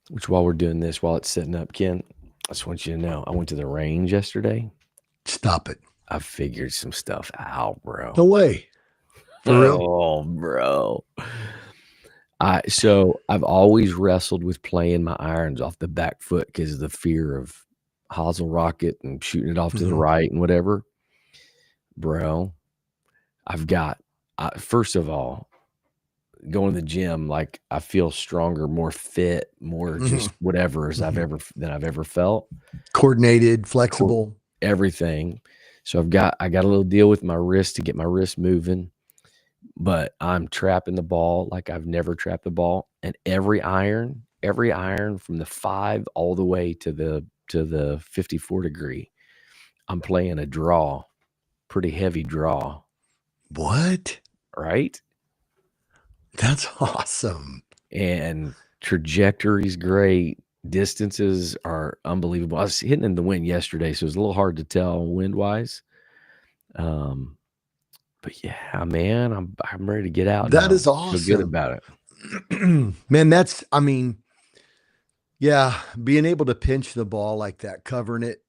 Which while we're doing this, while it's setting up, Ken, I just want you to know I went to the range yesterday. Stop it. I figured some stuff out, No bro. way. For real? Oh, bro. So I've always wrestled with playing my irons off the back foot because of the fear of hosel rocket and shooting it off to the Mhm. right and whatever. Bro, I've got first of all, going to the gym, like I feel stronger, more fit, more just Mhm. whatever as Mhm. than I've ever felt. Coordinated, Cour flexible. Everything. So I got a little deal with my wrist to get my wrist moving, but I'm trapping the ball like I've never trapped the ball, and every iron from the 5 all the way to the 54 degree, I'm playing a draw, pretty heavy draw, What? right? That's awesome. And trajectory's great. Distances are unbelievable. I was hitting in the wind yesterday, so it was a little hard to tell wind wise. Um, but yeah, man, I'm ready to get out That now. is Feel good awesome. about it. Man, I mean, yeah, being able to pinch the ball like that, covering it,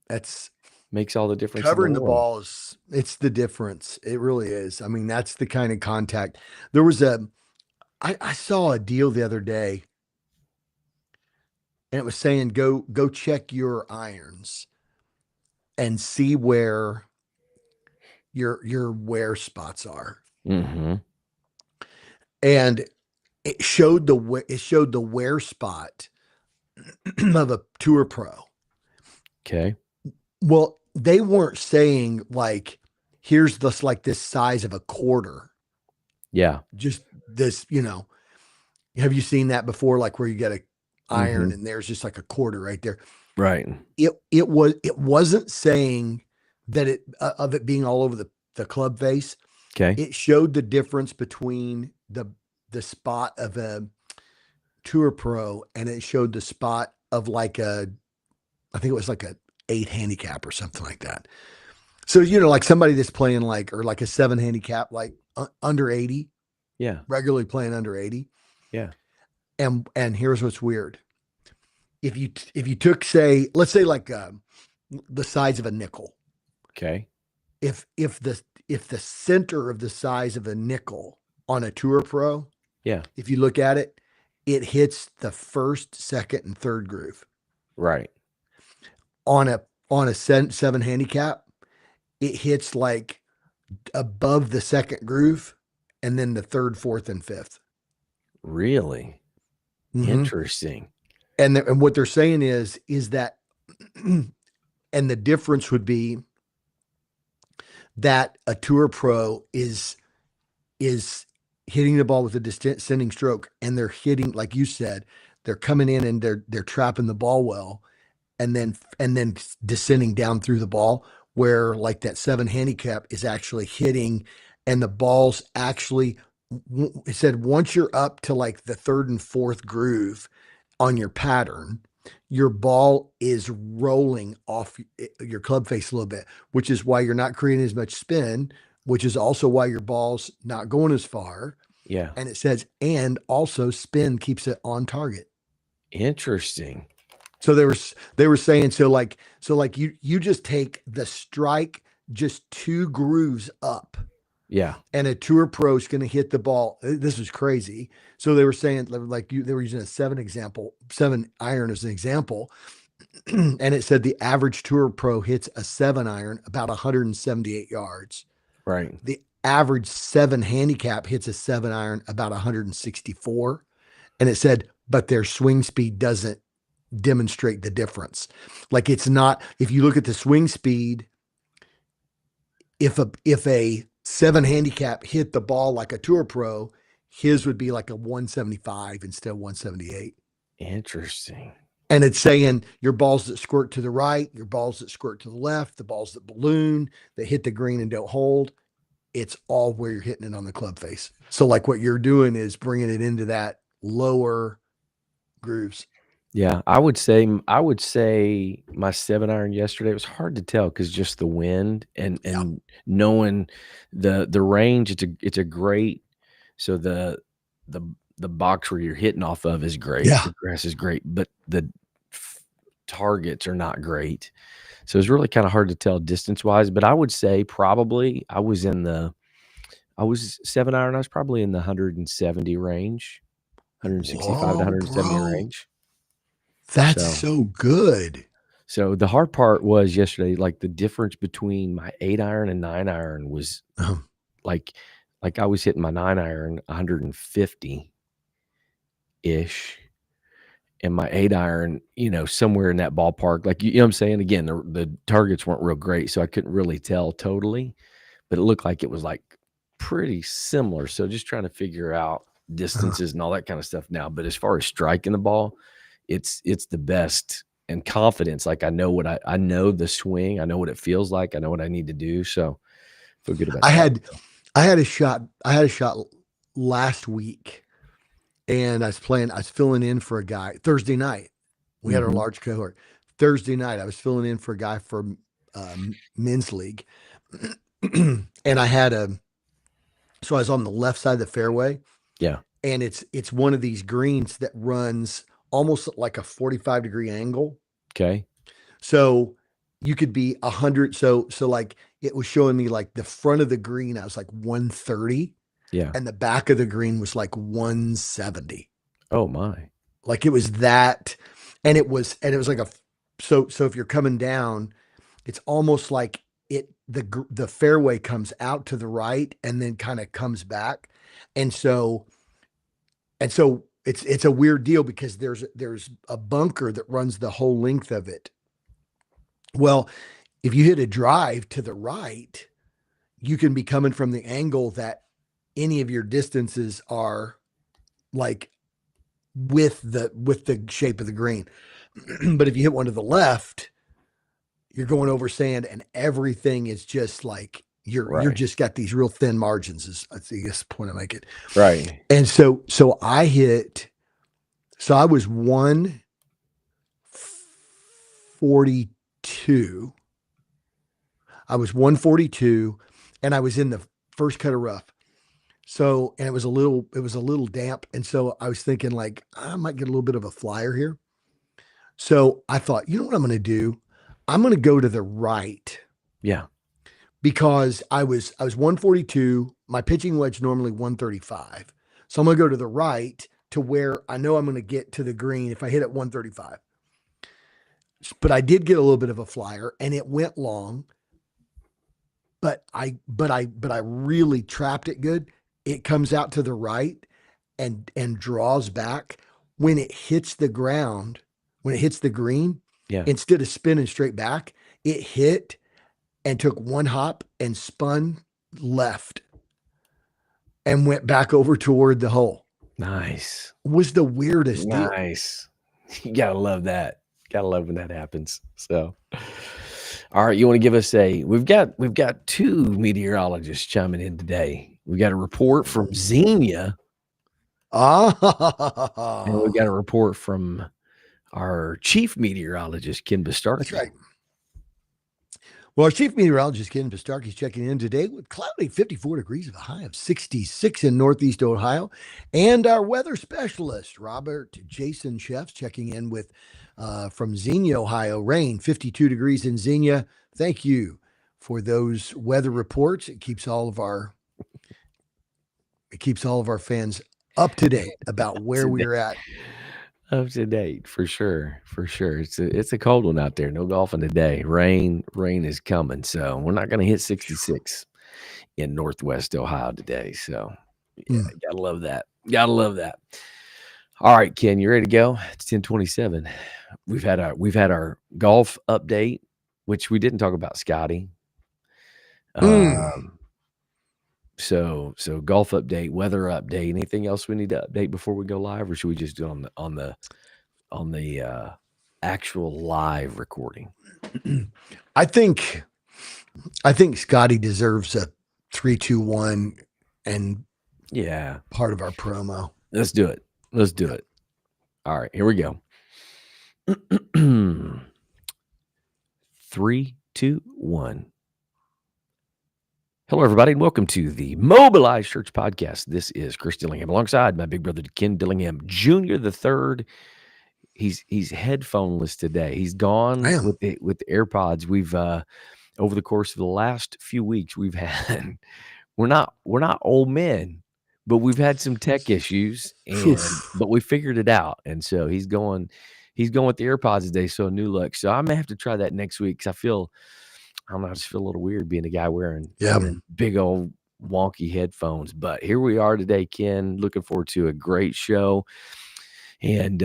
that's Makes all the difference in the covering the world. ball it's the difference. It really is. I mean, that's the kind of contact. There was I saw a deal the other day and it was saying go check your irons and see where your wear spots are. Mhm. And it showed the wear spot of a tour pro. Okay. Well, they weren't saying like here's this like this size of a quarter. Yeah. Just this, have you seen that before? Like where you get a iron Mhm. and there's just like a quarter right there. Right. It wasn't saying that it of it being all over the club face. Okay. It showed the difference between the spot of a tour pro and it showed the spot of like I think it was like a 8 handicap or something like that. So like somebody that's playing like or like a 7 handicap like under 80, Yeah. regularly playing under 80. Yeah. And here's what's weird. If you took say let's say like the size of a nickel. Okay. If the center of the size of a nickel on a tour pro, Yeah. if you look at it, it hits the first, second, and third groove. Right. On a 7 handicap, it hits like above the second groove, and then the third, fourth, and fifth. Really Mm-hmm. interesting. And what they're saying is that, and the difference would be that a tour pro is hitting the ball with a descending stroke, and they're hitting like you said, they're coming in and they're trapping the ball well, and then descending down through the ball. Where like that 7 handicap is actually hitting, and the ball's actually. It said once you're up to like the third and fourth groove on your pattern, your ball is rolling off your club face a little bit, which is why you're not creating as much spin, which is also why your ball's not going as far. Yeah. And it says, and also spin keeps it on target. Interesting. So they were saying so like you just take the strike just 2 grooves up, Yeah. and a tour pro is going to hit the ball. This was crazy. So they were saying like they were using a 7 iron as an example, and it said the average tour pro hits a 7 iron about 178 yards. Right. The average 7 handicap hits a 7 iron about 164, and it said but their swing speed doesn't demonstrate the difference. Like it's not, if you look at the swing speed, if a 7 handicap hit the ball like a tour pro, his would be like a 175 instead of 178. Interesting. And it's saying your balls that squirt to the right, your balls that squirt to the left, the balls that balloon, that hit the green and don't hold, it's all where you're hitting it on the club face. So like what you're doing is bringing it into that lower grooves. Yeah, I would say my 7 iron yesterday, it was hard to tell because just the wind Yeah. and knowing the range, it's a great so the the box where you're hitting off of is great. Yeah. The grass is great, but the targets are not great. So it's really kind of hard to tell distance wise. But I would say probably I was 7 iron. I was probably in the 170 range, 165 to Whoa, 170 bro. range. That's So so good. so the hard part was yesterday, like the difference between my 8 iron and 9 iron was Um, like I was hitting my 9 iron 150 ish, and my 8 iron, somewhere in that ballpark. Like you know what I'm saying? Again, the targets weren't real great, so I couldn't really tell totally, but it looked like it was like pretty similar. So just trying to figure out uh, distances and all that kind of stuff now. But as far as striking the ball, it's the best, and confidence. Like I know I know the swing, I know what it feels like, I know what I need to do. So feel good about I that. had I had a shot last week, and I was filling in for a guy Thursday night. We had our Mm-hmm. large cohort. Thursday night, I was filling in for a guy from men's league. And so I was on the left side of the fairway, Yeah. and it's one of these greens that runs almost like a 45-degree angle. Okay. So you could be 100. So like it was showing me like the front of the green, I was like 130, Yeah. and the back of the green was like 170. Oh my. Like it was that, and it was like so if you're coming down, it's almost like the fairway comes out to the right and then kind of comes back. And so it's a weird deal because there's a bunker that runs the whole length of it. Well, if you hit a drive to the right, you can be coming from the angle that any of your distances are like with the shape of the green. But if you hit one to the left, you're going over sand and everything is just like you're Right. just got these real thin margins is I think that's the point I make it. Right. And so I was 142. I was 142 and I was in the first cut of rough. So, and it was a little damp. And so I was thinking like, I might get a little bit of a flyer here. So I thought, you know what I'm going to do? I'm going to go to the right Yeah. because I was 142. My pitching wedge normally 135. So I'm going to go to the right to where I know I'm going to get to the green if I hit at 135. But I did get a little bit of a flyer and it went long, but I really trapped it good. It comes out to the right and draws back. When it hits the ground, when it hits the green, Yeah. instead of spinning straight back, it hit and took one hop and spun left and went back over toward the hole. Nice. It was the weirdest deal. Nice. You gotta love that. Gotta love when that happens. So, all right, you want to give us we've got two meteorologists chiming in today. We got a report from Xenia, and we got a Ah, report from our chief meteorologist, Ken that's Bastarky. right. Well, our chief meteorologist, Ken Pistarky, is checking in today with cloudy 54 degrees with a high of 66 in Northeast Ohio. And our weather specialist, Robert Jason Chefs, checking in with from Xenia, Ohio. Rain, 52 degrees in Xenia. Thank you for those weather reports. It keeps all of our fans up to date about where Today, we're at. up to date for sure, for sure. It's a cold one out there. No golfing today. Rain is coming, so we're not going to hit 66 in Northwest Ohio today. So yeah, Mm. gotta love that. Gotta love that. All right, Ken, you ready to go? It's 10:27. We've had our golf update, which we didn't talk about Scotty. Mm. Um, so golf update, weather update. Anything else we need to update before we go live, or should we just do it on the actual live recording? I think I think Scotty deserves a 3-2-1 and Yeah, part of our promo. let's do it. Let's do it. All right, here we go. 3, 2, 1. Hello, everybody, and welcome to the Mobilized Church Podcast. This is Chris Dillingham, alongside my big brother Ken Dillingham Jr. the third. He's headphoneless today. He's gone Damn. with the AirPods. We've over the course of the last few weeks, we've had we're not old men, but we've had some tech issues, but we figured it out. And so he's going with the AirPods today. So a new look. So I may have to try that next week because I don't know, I just feel a little weird being a guy wearing big old wonky headphones. But here we are today, Ken. Looking forward to a great show, and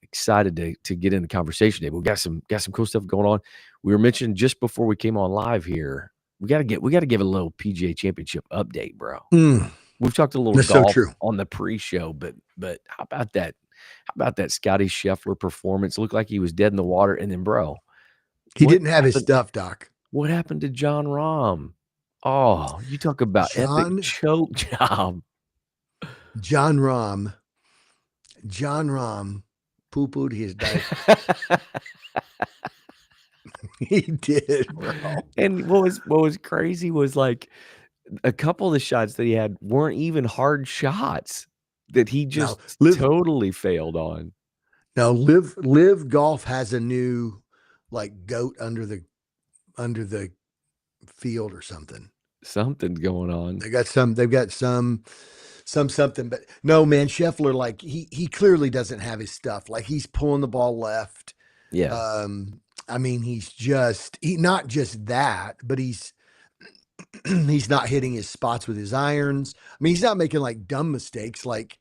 excited to get in the conversation today. We got some cool stuff going on. We were mentioning just before we came on live here. We got to give a little PGA Championship update, bro. We've talked a little That's golf so true. on the pre-show, but how about that? How about that Scotty Scheffler performance? Looked like he was dead in the water, and then, bro. He didn't have his stuff, Doc. What happened to John Rahm? Oh, you talk about epic choke job. John Rahm poo-pooed his diaper. He did, bro. And what was crazy was like a couple of the shots that he had weren't even hard shots that he just totally failed on. Now, Live Golf has a new like goat under the field or something. Something's going on. They've got some something, but no, man, Scheffler, like he clearly doesn't have his stuff. Like he's pulling the ball left. Yeah. I mean, he's not just that, but he's not hitting his spots with his irons. I mean, he's not making like dumb mistakes like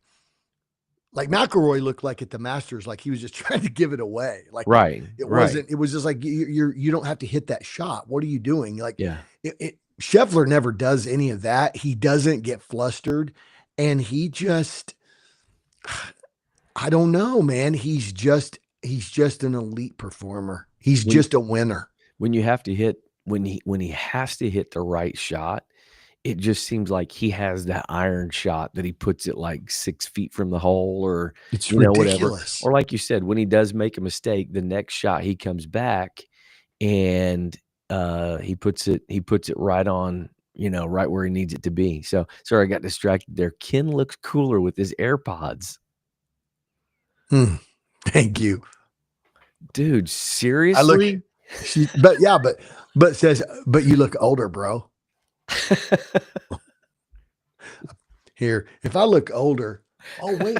McIlroy looked like at the Masters, like he was just trying to give it away. Like, right. It wasn't, it was just like, you don't have to hit that shot. What are you doing? Like, yeah, Scheffler never does any of that. He doesn't get flustered, and he just, I don't know, man. He's just an elite performer. He's just a winner. When you have to hit, when he has to hit the right shot, it just seems like he has that iron shot that he puts it like 6 feet from the hole, or it's ridiculous. Whatever. Or like you said, when he does make a mistake, the next shot he comes back and he puts it right on, right where he needs it to be. So sorry, I got distracted there. Ken looks cooler with his AirPods. Thank you, dude. Seriously? But you look older, bro. Here, if I look older, oh wait,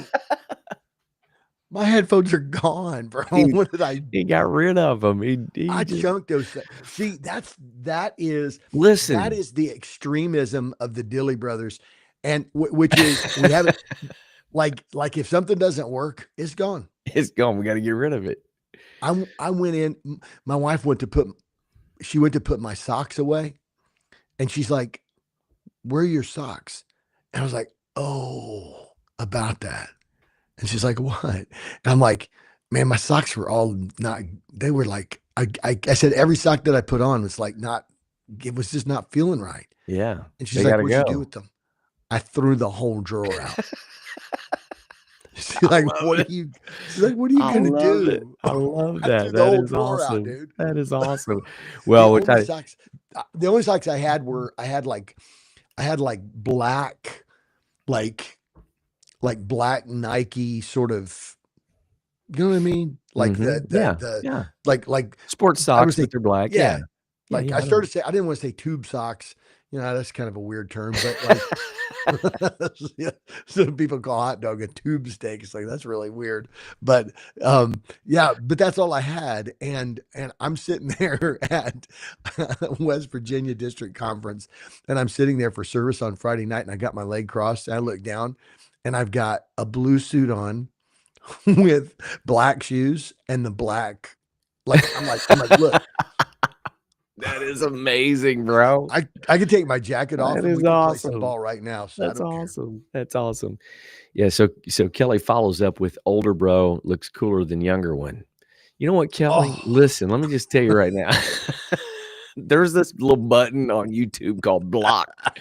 my headphones are gone, bro. What did I? He got rid of them. I chunked those. See, that is the extremism of the Dilly brothers, and which is we haven't like if something doesn't work, it's gone. It's gone. We got to get rid of it. I went in. My wife went to put my socks away. And she's like, "Where are your socks?" And I was like, "Oh, about that." And she's like, "What?" And I'm like, "Man, my socks were all not, they were like, I said every sock that I put on was like it was just not feeling right." Yeah. And she's like, "What'd you do with them?" I threw the whole drawer out. She's like, what are you going to do? I love that. That is awesome. Out, dude. That is awesome. Well, the only socks I had black, like black Nike sort of, you know what I mean? Like like sports socks, but they're black. Yeah. Like I started to say, I didn't want to say tube socks. That's kind of a weird term, but like some people call hot dog a tube steak. It's like, that's really weird. But but that's all I had. And I'm sitting there at West Virginia District Conference, and I'm sitting there for service on Friday night, and I got my leg crossed, and I look down, and I've got a blue suit on with black shoes and the black, I'm like, look. That is amazing, bro. I could take my jacket off. That is awesome. Play some ball right now. So that's awesome. That's awesome. Yeah. So Kelly follows up with older bro looks cooler than younger one. You know what, Kelly? Listen, let me just tell you right now. There's this little button on YouTube called block.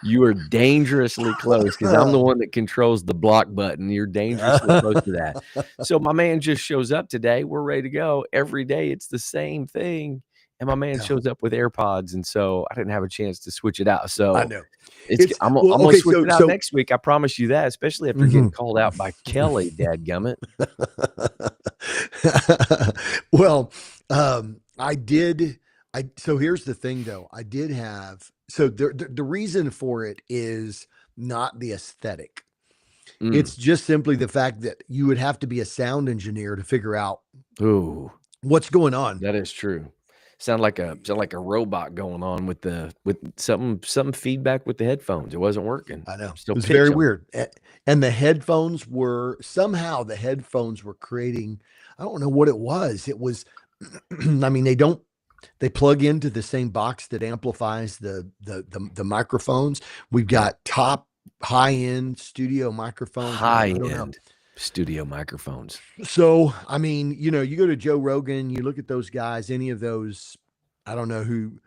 You are dangerously close because I'm the one that controls the block button. You're dangerously close to that. So my man just shows up today. We're ready to go. Every day it's the same thing. and my man Yeah. shows up with AirPods, and so I didn't have a chance to switch it out. I So know. I'm Well, gonna okay, switch it out so next week. I promise you that, especially after getting mhm. called out by Kelly, dadgummit. Well, I did. So here's the thing, though. I did have. So the reason for it is not the aesthetic. Mm. It's just simply the fact that you would have to be a sound engineer to figure out Ooh, what's going on. that is true. Sound like a robot going on with some feedback with the headphones. It wasn't working. I know Still it was pitch very them. weird. And the headphones were somehow the headphones were creating. I don't know what it was. It was. I mean, they plug into the same box that amplifies the microphones. We've Yeah. got top high end studio microphones. Man, I don't know. High-end studio microphones. So, I mean, you go to Joe Rogan, you look at those guys, any of those, I don't know who.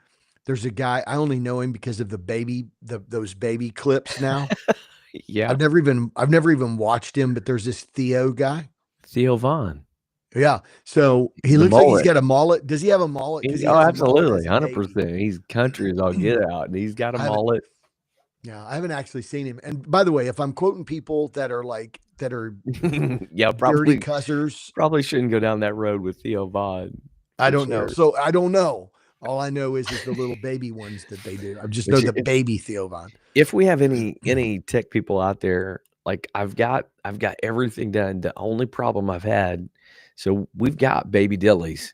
There's a guy, I only know him because of those baby clips now. Yeah. I've never even watched him, but there's this Theo guy. Theo Von. Yeah. So he The looks like he's mullet. got a mullet. Does he have a mullet? Because he Oh, has a mullet as absolutely, a baby. 100%. He's country as all get out, and he's got a I haven't, mullet. yeah, I haven't actually seen him. And by the way, if I'm quoting people that are Yeah, dirty cussers, probably shouldn't go down that road with Theo Von I for don't know. sure. So I don't know. All I know is the little baby ones that they do. I just know But the baby Theo Von. if we have any tech people out there, like I've got everything done. The only problem I've had, so we've got baby dillies.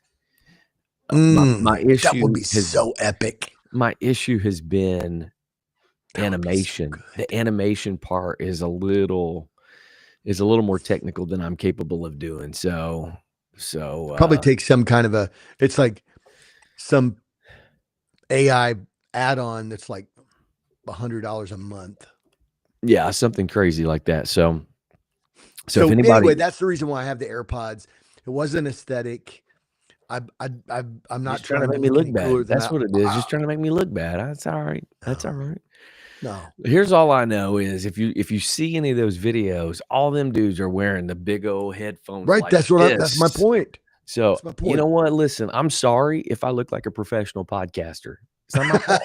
My That would issue be so epic. has been That would be so animation. good. The animation part is a little more technical than I'm capable of doing. So Probably take some kind of it's like some AI add-on that's like $100 a month. yeah, something crazy like that. So if So anybody, anyway, that's the reason why I have the AirPods. It wasn't aesthetic. I'm not just trying to trying to make me look look any cooler bad. than That's what it is. Just trying to make me look bad. That's all right. That's all right. No. Here's all I know is if you see any of those videos, all them dudes are wearing the big old headphones Right. like That's my this. point. So That's my you know point. what? Listen, I'm sorry if I look like a professional podcaster. It's not my fault.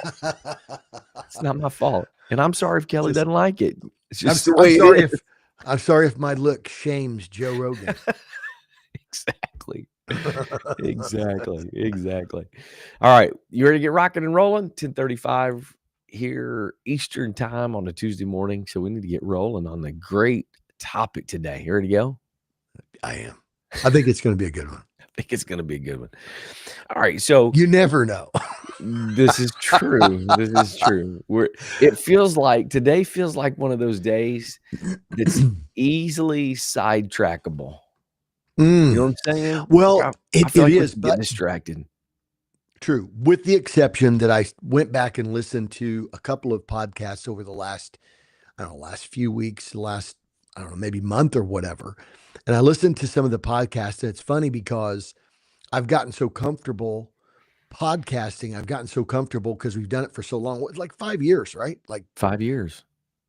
It's not my fault. And I'm sorry if Kelly Listen, doesn't like it. It's just the way it is. I'm sorry if my look shames Joe Rogan. Exactly. Exactly. All right. You ready to get rocking and rolling? 10:35 here Eastern time on a Tuesday morning. So we need to get rolling on the great topic today. You ready to go? I am. I think it's going to be a good one. I think it's going to be a good one. All right. So You never know. this is true. This is true. Today feels like one of those days that's easily sidetrackable. You know what I'm saying? Well, Like I it feel like we is, can get but distracted. true. With the exception that I went back and listened to a couple of podcasts over the last, I don't know, last few weeks, I don't know, maybe month or whatever. And I listened to some of the podcasts. And it's funny because I've gotten so comfortable podcasting. I've gotten so comfortable because we've done it for so long. Like 5 years, right? Like 5 years.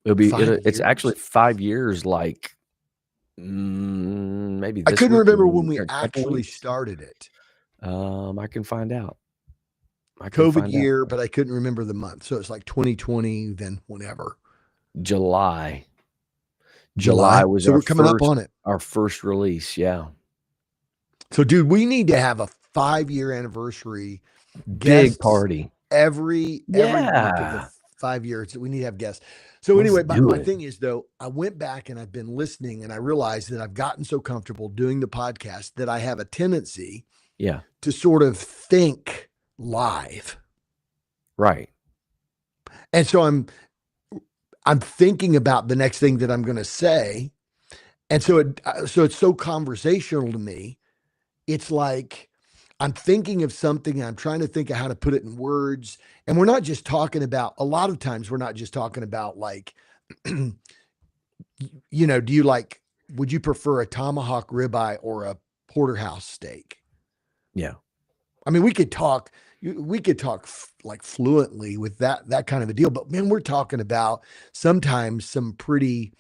5 It's actually years. 5 years, like maybe I this couldn't week remember when we or a couple actually weeks. started it. I can find out. COVID year, but I couldn't remember the month. So it's like 2020, then whenever. July was So we're coming up on it. our first release. Yeah. So, dude, we need to have a 5-year anniversary Big guests party. every week of Yeah. the 5 years. We need to have guests. So Let's anyway, do my it. thing is though, I went back and I've been listening and I realized that I've gotten so comfortable doing the podcast that I have a tendency Yeah. to sort of think live. Right. And so I'm thinking about the next thing that I'm going to say. And so it's so conversational to me. It's like I'm thinking of something and I'm trying to think of how to put it in words. And we're not just talking about, a lot of times we're not just talking about like, do you would you prefer a tomahawk ribeye or a porterhouse steak? Yeah. I mean, we could talk like fluently with that kind of a deal, but man, we're talking about sometimes some pretty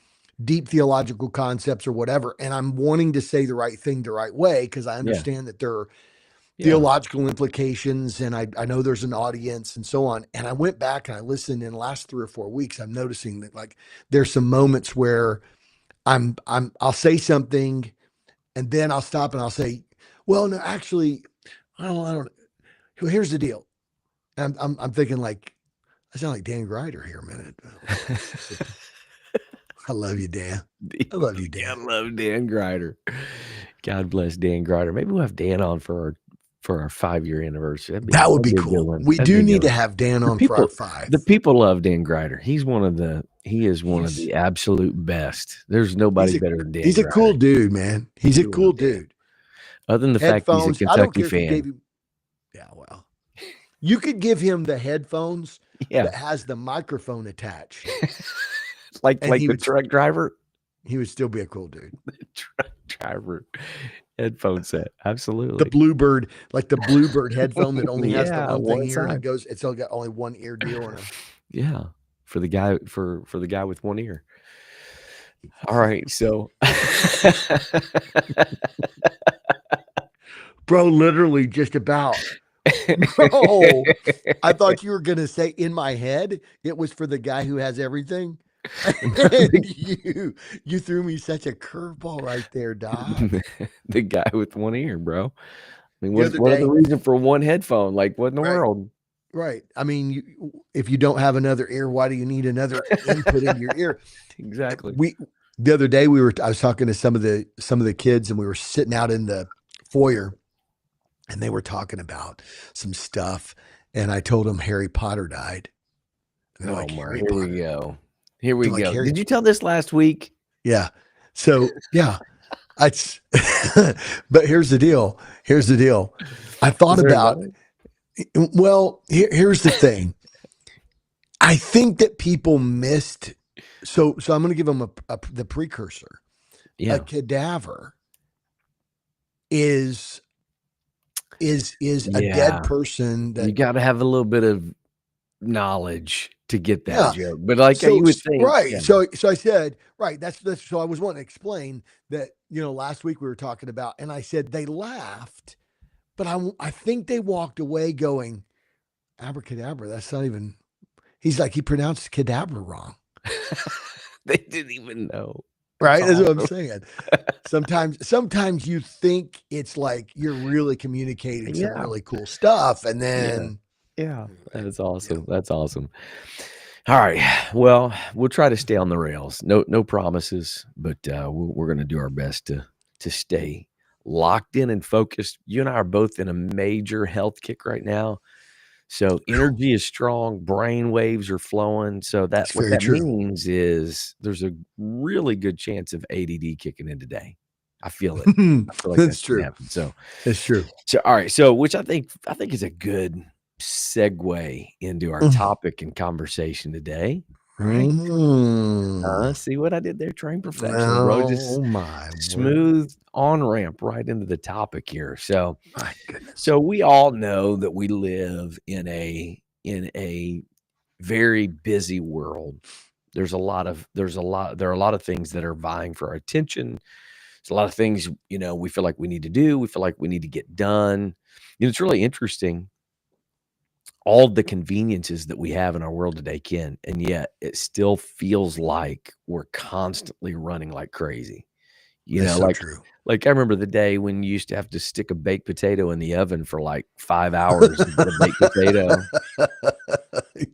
deep theological concepts or whatever. And I'm wanting to say the right thing the right way because I understand that there theological implications, and I know there's an audience and so on. And I went back and I listened in the last 3 or 4 weeks. I'm noticing that like there's some moments where I'll say something and then I'll stop and I'll say, well, no, actually, I don't. Well, here's the deal. I'm thinking like I sound like Dan Greider here a minute. I love you, Dan. I love you, I Dan. love Dan Greider. God bless Dan Greider. Maybe we'll have Dan on for our 5-year anniversary. That would be that'd be a good cool. one. We That'd be do a good need to one. have Dan The on for our people, 5. the people love Dan Greider. He is one of the He's absolute best. There's nobody better than Dan he's a Greider. cool dude, man. He's a We cool love Dan. dude. Other than the fact he's a Headphones. I don't Kentucky care if you gave fan. him. Yeah, well, you could give him the headphones Yeah, that has the microphone attached, like and he the would truck driver. he would still be a cool dude. The truck driver headphone set. The Absolutely. Bluebird, like the Bluebird headphone that only has the Yeah, one thing one here, and side. it's all got only one ear deal. And Yeah, for the guy with one ear. All right, so bro, literally just about. Bro, I thought you were gonna say in my head it was for the guy who has everything. And you threw me such a curveball right there, Doc. the guy with one ear, bro. I mean, The other what are the day, reason for one headphone? Like, what in the right, world? right. I mean, if you don't have another ear, why do you need another input into your ear? Exactly. The other day I was talking to some of the kids, and we were sitting out in the foyer, and they were talking about some stuff, and I told them Harry Potter died. And they're like, my, Harry here Potter. we go. Here we They're like, go. Harry Did you tell this last week? Yeah. So yeah, I. But here's the deal. I thought Is there about. another? Well, here's the thing. I think that people missed. So I'm going to give them the precursor. Yeah. A cadaver is a dead person You that. got to have a little bit of knowledge to get that Yeah. joke. But like So you would think, right. yeah. So I said, right. That's so I was wanting to explain that, last week we were talking about, and I said they laughed, but I think they walked away going, abracadabra. That's not even. He's like, he pronounced cadaver wrong. They didn't even know. Right. That's what I'm saying. Sometimes you think it's like you're really communicating some really cool stuff, and then yeah, that is awesome. That's awesome. All right. Well, we'll try to stay on the rails. No promises, but we're going to do our best to stay locked in and focused. You and I are both in a major health kick right now. So energy is strong, brain waves are flowing. So That's what very that true. means is there's a really good chance of ADD kicking in today. I feel it. I feel like That's that's gonna true. happen. So That's true. So all right. So which I think is a good segue into our topic and conversation today. Right. See what I did there? Train professional, bro. Just Oh my smooth on ramp right into the topic here. So, my goodness. so we all know that we live in a very busy world. There are a lot of things that are vying for our attention. There's a lot of things, we feel like we need to do. We feel like we need to get done. It's really interesting. All the conveniences that we have in our world today, Ken, and yet it still feels like we're constantly running like crazy. That's so true. Like I remember the day when you used to have to stick a baked potato in the oven for like 5 hours to get a baked potato.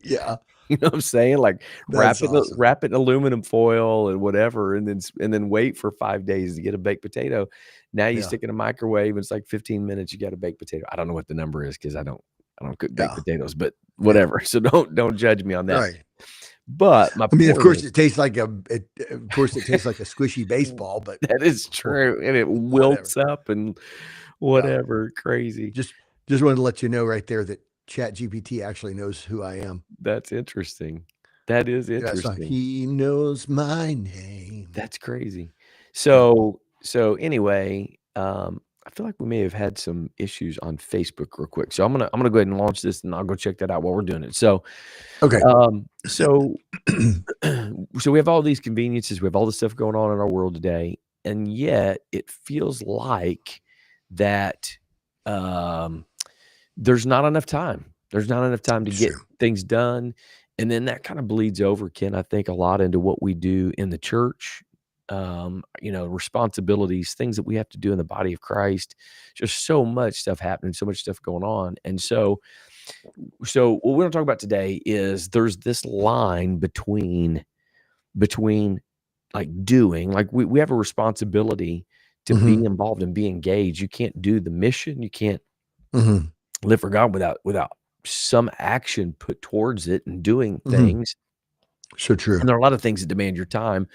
Yeah. You know what I'm saying? Like That's awesome. wrap it in aluminum foil and whatever, and then wait for 5 days to get a baked potato. Now you stick it in a microwave, and it's like 15 minutes. You got a baked potato. I don't know what the number is because I don't cook baked potatoes, but whatever. So don't judge me on that. Right. But of course, it tastes like a squishy baseball, but that is true, and it wilts up and whatever. Crazy. Just wanted to let you know right there that ChatGPT actually knows who I am. That's interesting. That is interesting. He knows my name. That's crazy. So anyway, I feel like we may have had some issues on Facebook real quick. So I'm gonna go ahead and launch this, and I'll go check that out while we're doing it. So okay. So we have all these conveniences. We have all this stuff going on in our world today, and yet it feels like that um, there's not enough time. There's not enough time to It's get true. things done. And then that kind of bleeds over, Ken, I think a lot into what we do in the church. Responsibilities, things that we have to do in the body of Christ. Just so much stuff happening, so much stuff going on. And so what we're going to talk about today is there's this line between like doing, like we have a responsibility to be Hmm. involved and be engaged. You can't do the mission. You can't Hmm. live for God without some action put towards it and doing Hmm. things. So true. And there are a lot of things that demand your time,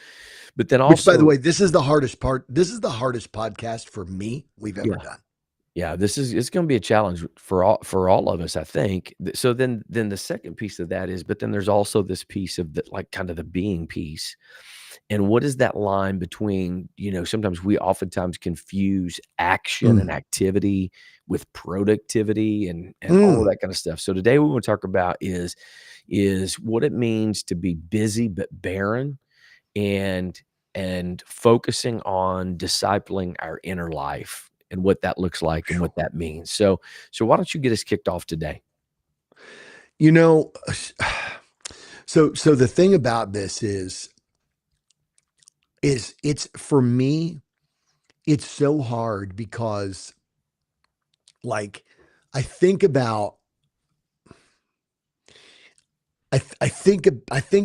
but then Which, by the also, way, this is the hardest part. This is the hardest podcast for me we've ever yeah, done. yeah, it's going to be a challenge for all of us, I think. So then the second piece of that is, but then there's also this piece of the like kind of the being piece. And what is that line between, sometimes we oftentimes confuse action and Mm. activity with productivity and all of Mm. that kind of stuff. So today what we want to talk about is what it means to be busy but barren, and focusing on discipling our inner life and what that looks like and what that means. So why don't you get us kicked off today? You know, so the thing about this is it's for me, it's so hard because like I think about I think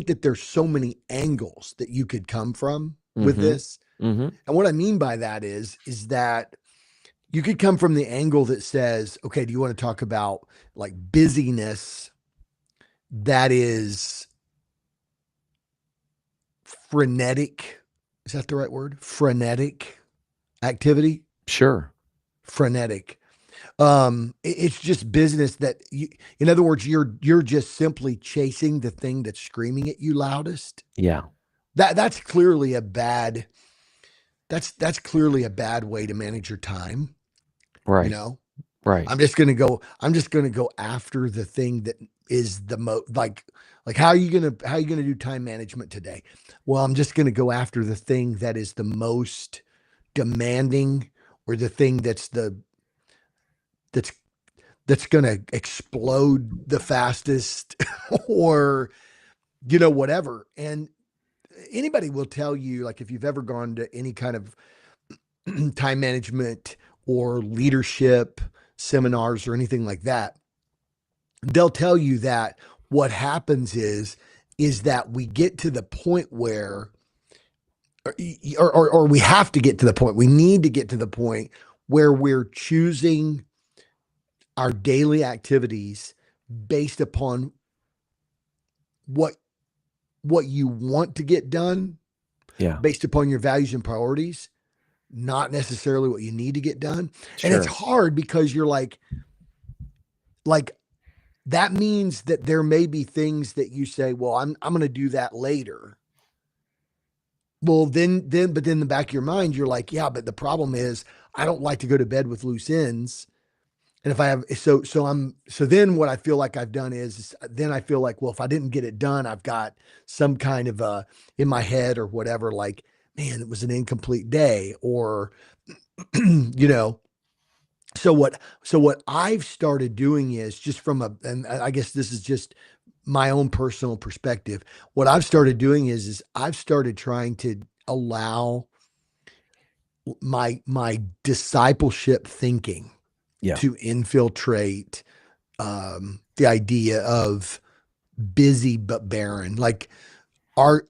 that there's so many angles that you could come from with Mhm. this. Mhm. And what I mean by that is that you could come from the angle that says, okay, do you want to talk about like busyness that is frenetic? Is that the right word? Frenetic activity? Sure. Frenetic. It's just business that you, in other words, you're just simply chasing the thing that's screaming at you loudest. Yeah. That's clearly a bad that's clearly a bad way to manage your time, you Right. know. Right. I'm just going to go after the thing that is the most like how are you going to do time management today? Well, I'm just going to go after the thing that is the most demanding, or the thing that's that's going to explode the fastest or whatever. And anybody will tell you, like, if you've ever gone to any kind of time management or leadership seminars or anything like that, they'll tell you that what happens is that we get to the point where or we have to get to the point, we need to get to the point where we're choosing our daily activities based upon what what you want to get done, Yeah. based upon your values and priorities, not necessarily what you need to get done. And it's Sure. hard because you're like that means that there may be things that you say, well, I'm going to do that later. Well, but then in the back of your mind, you're like, yeah, but the problem is I don't like to go to bed with loose ends. And if I have, so then what I feel like I've done is then I feel like, well, if I didn't get it done, I've got some kind of in my head or whatever, like, man, it was an incomplete day, or, you know, so what I've started doing is just and I guess this is just my own personal perspective. What I've started doing is I've started trying to allow my discipleship thinking Yeah. to infiltrate the idea of busy but barren. Like,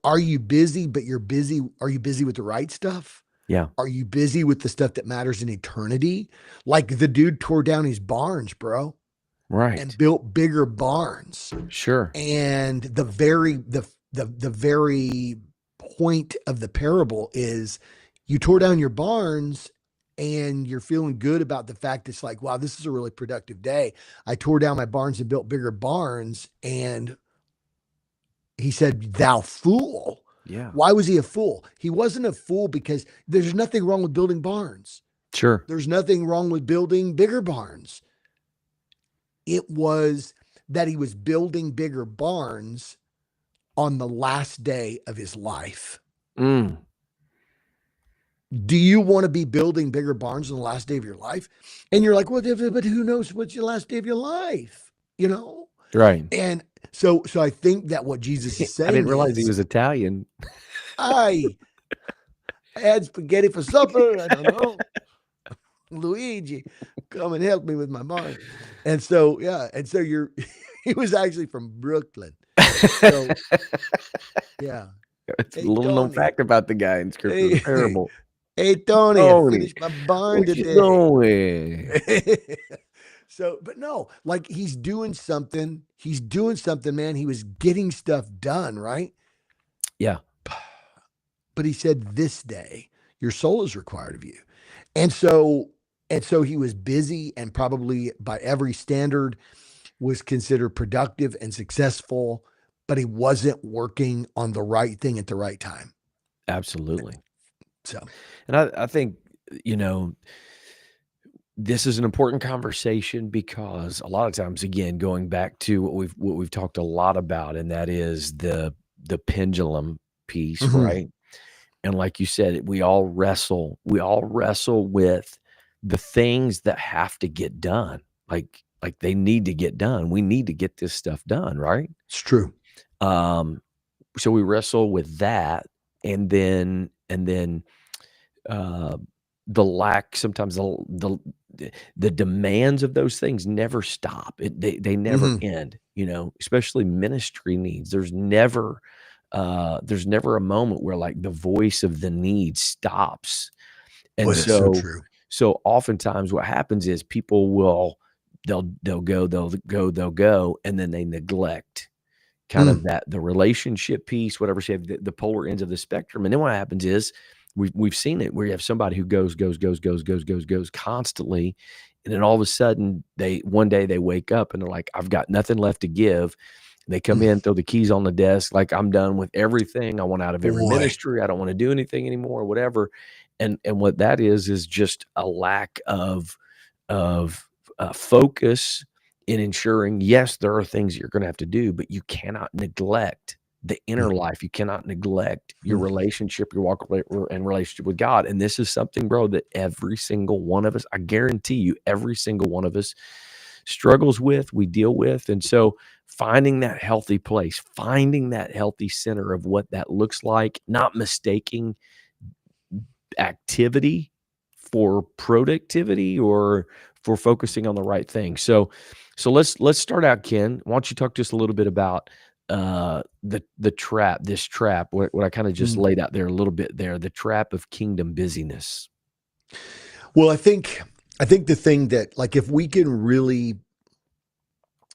are you busy, but you're busy? Are you busy with the right stuff? Yeah. Are you busy with the stuff that matters in eternity? Like the dude tore down his barns, bro, and Right. built bigger barns. Sure. And the very point of the parable is you tore down your barns and you're feeling good about the fact it's like, wow, this is a really productive day. I tore down my barns and built bigger barns. And he said, thou fool. Yeah. Why was he a fool? He wasn't a fool because there's nothing wrong with building barns. Sure. There's nothing wrong with building bigger barns. It was that he was building bigger barns on the last day of his life. Mm. Do you want to be building bigger barns on the last day of your life? And you're like, well, but who knows what's your last day of your life? You know? Right. And so I think that what Jesus is I didn't saying realize he is, was Italian. I had spaghetti for supper. I don't know. Luigi, come and help me with my barn. And so, yeah. And so he was actually from Brooklyn. So, yeah. It's a Hey, little known Tony. fact about the guy in scripture. It's Hey, terrible. hey, Tony, I Tony, finished my barn what you today. doing? So, but no, like he's doing something. He's doing something, man. He was getting stuff done, right? Yeah, But he said, this day, your soul is required of you. And so, and so he was busy and probably by every standard was considered productive and successful, but he wasn't working on the right thing at the right time. absolutely. So, And I think, you know, this is an important conversation because a lot of times, again, going back to what we've talked a lot about, and that is the pendulum piece, mhm. right? And like you said, we all wrestle with the things that have to get done. Like they need to get done. We need to get this stuff done, right? It's true. Um, so we wrestle with that, and then uh, the lack sometimes the demands of those things never stop. They never Mhm. end. Especially ministry needs. There's never a moment where like the voice of the need stops. Boy, And that's so so true. so oftentimes what happens is people they'll go, and then they neglect kind of Mm. that the relationship piece, whatever. So you have the polar ends of the spectrum. And then what happens is we've seen it where you have somebody who goes constantly, and then all of a sudden they one day they wake up and they're like, I've got nothing left to give. They come Mm. in, throw the keys on the desk, like I'm done with everything. I want out of every Boy. ministry. I don't want to do anything anymore, whatever. And what that is just a lack of focus in ensuring, yes, there are things you're going to have to do, but you cannot neglect the inner Mm. life. You cannot neglect your Mm. relationship, your walk and relationship with God. And this is something, bro, that every single one of us, I guarantee you, every single one of us struggles with, we deal with. And so finding that healthy place, finding that healthy center of what that looks like, not mistaking activity for productivity or for focusing on the right thing. So let's start out, Ken. Why don't you talk to us a little bit about the trap, this trap, what I kind of just Mm. laid out there a little bit there, the trap of kingdom busyness. Well, I think the thing that, like, if we can really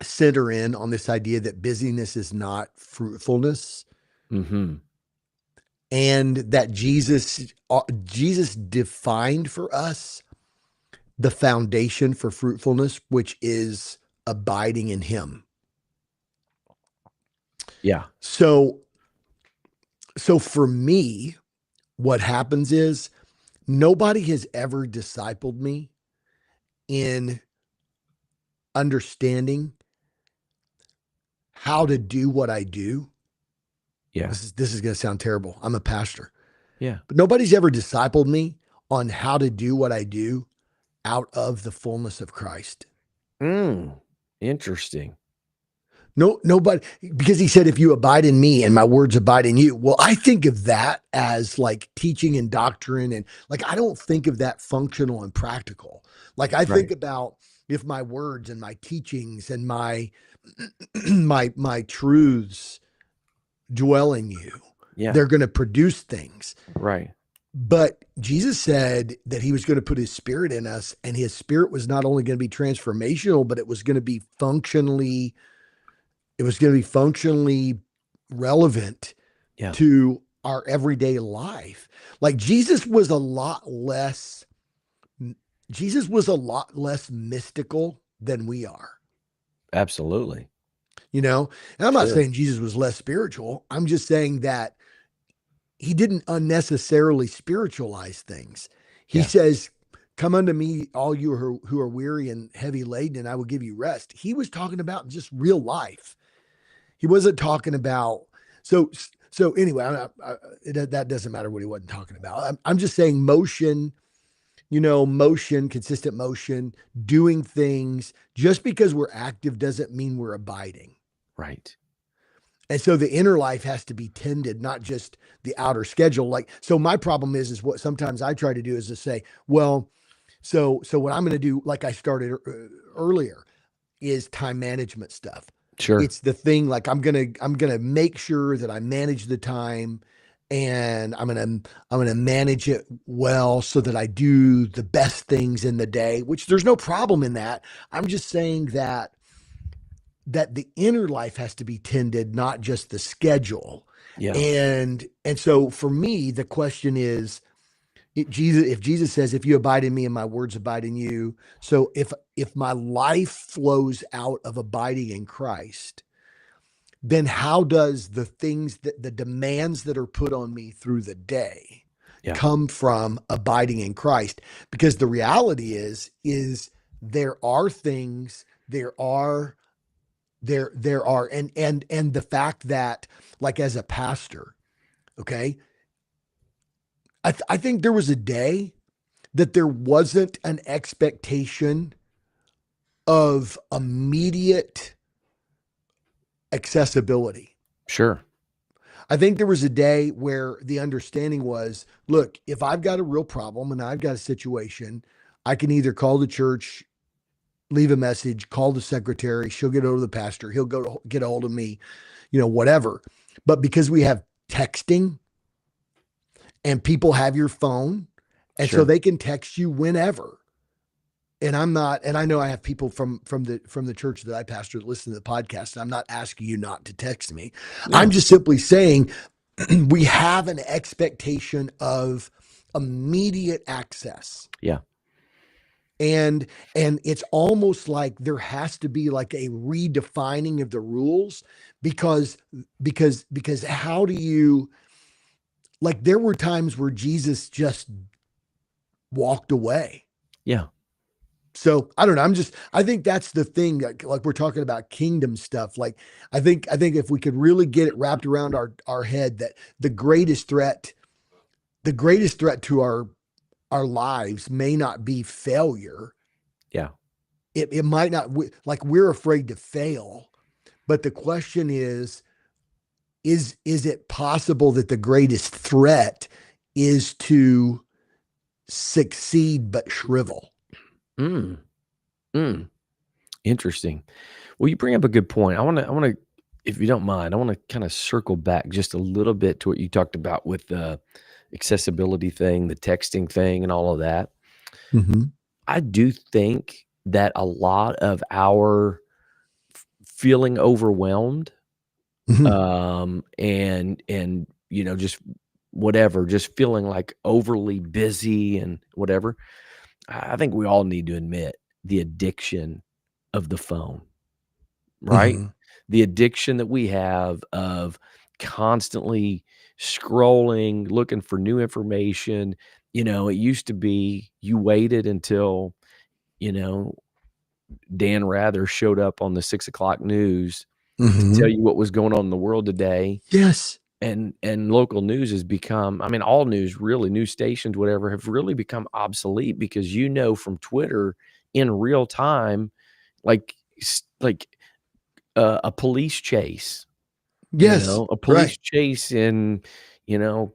center in on this idea that busyness is not fruitfulness, Mm-hmm. and that Jesus defined for us the foundation for fruitfulness, which is abiding in him. Yeah. So for me, what happens is nobody has ever discipled me in understanding how to do what I do. Yeah. This is going to sound terrible. I'm a pastor, Yeah. but nobody's ever discipled me on how to do what I do out of the fullness of Christ. Interesting. No, nobody, because he said, if you abide in me and my words abide in you. Well, I think of that as like teaching and doctrine. And like, I don't think of that functional and practical. Like, I think Right. about if my words and my teachings and my, my truths dwell in you, Yeah. they're going to produce things. Right. But Jesus said that he was going to put his spirit in us, and his spirit was not only going to be transformational, but it was going to be functionally relevant Yeah. to our everyday life. Like Jesus was a lot less mystical than we are, Absolutely. you know? And I'm not Sure. saying Jesus was less spiritual. I'm just saying that he didn't unnecessarily spiritualize things. He Yeah. says, come unto me, all you who are weary and heavy laden, and I will give you rest. He was talking about just real life. He wasn't talking about so So anyway, that doesn't matter what he wasn't talking about. I'm just saying motion, motion, consistent motion, doing things. Just because we're active doesn't mean we're abiding. Right. And so the inner life has to be tended, not just the outer schedule. Like, so my problem is what sometimes I try to do is to say, well, so what I'm going to do, like I started earlier, is time management stuff. Sure. It's the thing, like I'm gonna make sure that I manage the time, and I'm gonna manage it well so that I do the best things in the day, which there's no problem in that. I'm just saying that the inner life has to be tended, not just the schedule. Yeah. And so for me, the question is, if Jesus says, if you abide in me and my words abide in you. So if my life flows out of abiding in Christ, then how does the demands that are put on me through the day Yeah. come from abiding in Christ? Because the reality is there are things, there are, and the fact that, like, as a pastor, okay, I think there was a day that there wasn't an expectation of immediate accessibility. Sure. I think there was a day where the understanding was, look, if I've got a real problem and I've got a situation, I can either call the church, leave a message, call the secretary, she'll get over to the pastor, he'll get a hold of me, whatever. But because we have texting and people have your phone, and so Sure. they can text you whenever. And I know I have people from the church that I pastor that listen to the podcast. And I'm not asking you not to text me. I'm No. just simply saying we have an expectation of immediate access. Yeah. And it's almost like there has to be like a redefining of the rules, because how do you, like, there were times where Jesus just walked away. Yeah. So I don't know. I think that's the thing, like we're talking about kingdom stuff. Like, I think if we could really get it wrapped around our head, that the greatest threat to our lives may not be failure. Yeah. It might not, like, we're afraid to fail, but the question is it possible that the greatest threat is to succeed but shrivel? Mm. Mm. Interesting. Well, you bring up a good point. I want to, if you don't mind, I want to kind of circle back just a little bit to what you talked about with the accessibility thing, the texting thing, and all of that. Mm-hmm. I do think that a lot of our feeling overwhelmed, Mm-hmm. and just whatever, just feeling like overly busy and whatever. I think we all need to admit the addiction of the phone, right? Mm-hmm. The addiction that we have of constantly scrolling, looking for new information. It used to be you waited until, you know, Dan Rather showed up on the 6 o'clock news to tell Mm-hmm. you what was going on in the world today. Yes. And local news has become, I mean, all news, really, news stations, whatever, have really become obsolete because from Twitter in real time, like a police chase, Yes. a Right. police chase in,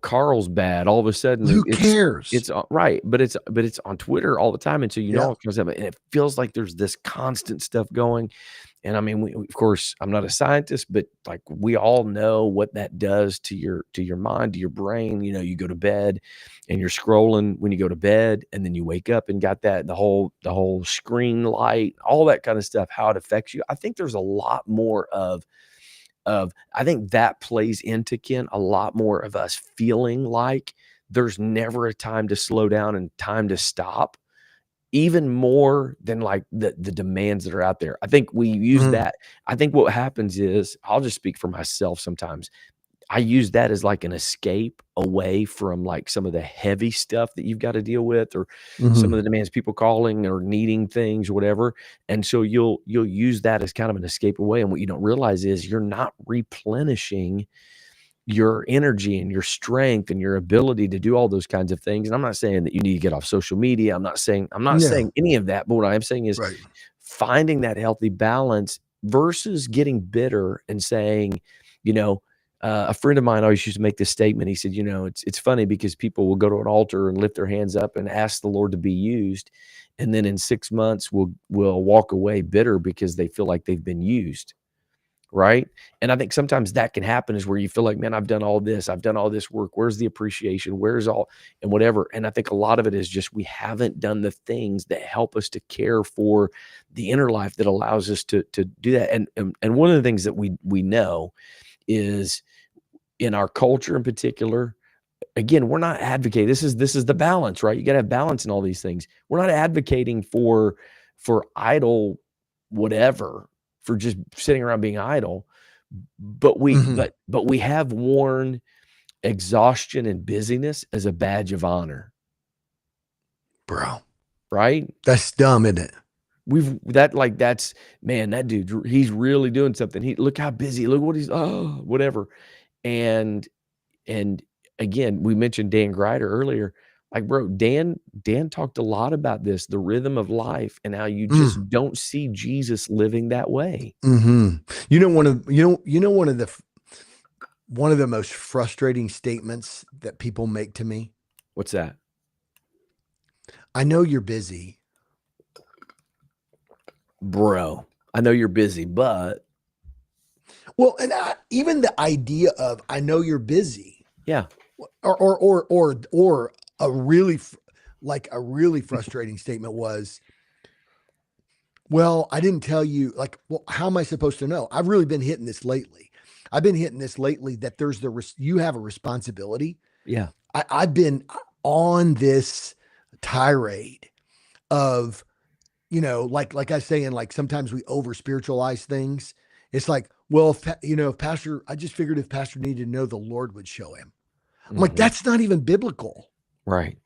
Carlsbad. All of a sudden, Who cares? it's right, but it's on Twitter all the time, and so Yeah. it comes up, and it feels like there's this constant stuff going. And I mean, of course, I'm not a scientist, but like we all know what that does to your mind, to your brain. You go to bed and you're scrolling when you go to bed, and then you wake up and got the whole screen light, all that kind of stuff, how it affects you. I think there's a lot more of I think that plays into, Ken, a lot more of us feeling like there's never a time to slow down and time to stop, even more than like the demands that are out there. I think we use Mhm. that. I think what happens is, I'll just speak for myself sometimes. I use that as like an escape away from like some of the heavy stuff that you've got to deal with, or some of Mhm. the demands, people calling or needing things or whatever. And so you'll use that as kind of an escape away. And what you don't realize is you're not replenishing your energy and your strength and your ability to do all those kinds of things. And I'm not saying that you need to get off social media. I'm not saying No, any of that, but what I am saying is right. finding that healthy balance versus getting bitter and saying, you know, a friend of mine always used to make this statement. He said, you know, it's funny because people will go to an altar and lift their hands up and ask the Lord to be used, and then in 6 months will walk away bitter because they feel like they've been used, right? And I think sometimes that can happen, is where you feel like, man, I've done all this work. Where's the appreciation? Where's all and whatever? And I think a lot of it is just we haven't done the things that help us to care for the inner life that allows us to do that. And one of the things that we know is, in our culture in particular, again, we're not advocating. This is the balance, right? You got to have balance in all these things. We're not advocating for idle whatever, for just sitting around being idle, but we have worn exhaustion and busyness as a badge of honor, Bro, right? that's dumb, isn't it? That's, man, that dude, he's really doing something. Look how busy, look what he's, whatever. And again, we mentioned Dan Greider earlier. Like, bro, Dan talked a lot about this, the rhythm of life, and how you just don't see Jesus living that way. You know, one of the most frustrating statements that people make to me. What's that? I know you're busy. Bro, I know you're busy, but Well, and even the idea of I know you're busy, yeah, or a really frustrating statement was, well, I didn't tell you. Like, well, how am I supposed to know? I've really been hitting this lately. I've been hitting this lately that there's you have a responsibility. yeah, I've been on this tirade of, like I was saying, like sometimes we over spiritualize things. It's like, well, if Pastor, I just figured if Pastor needed to know, the Lord would show him. I'm like, that's not even biblical. right.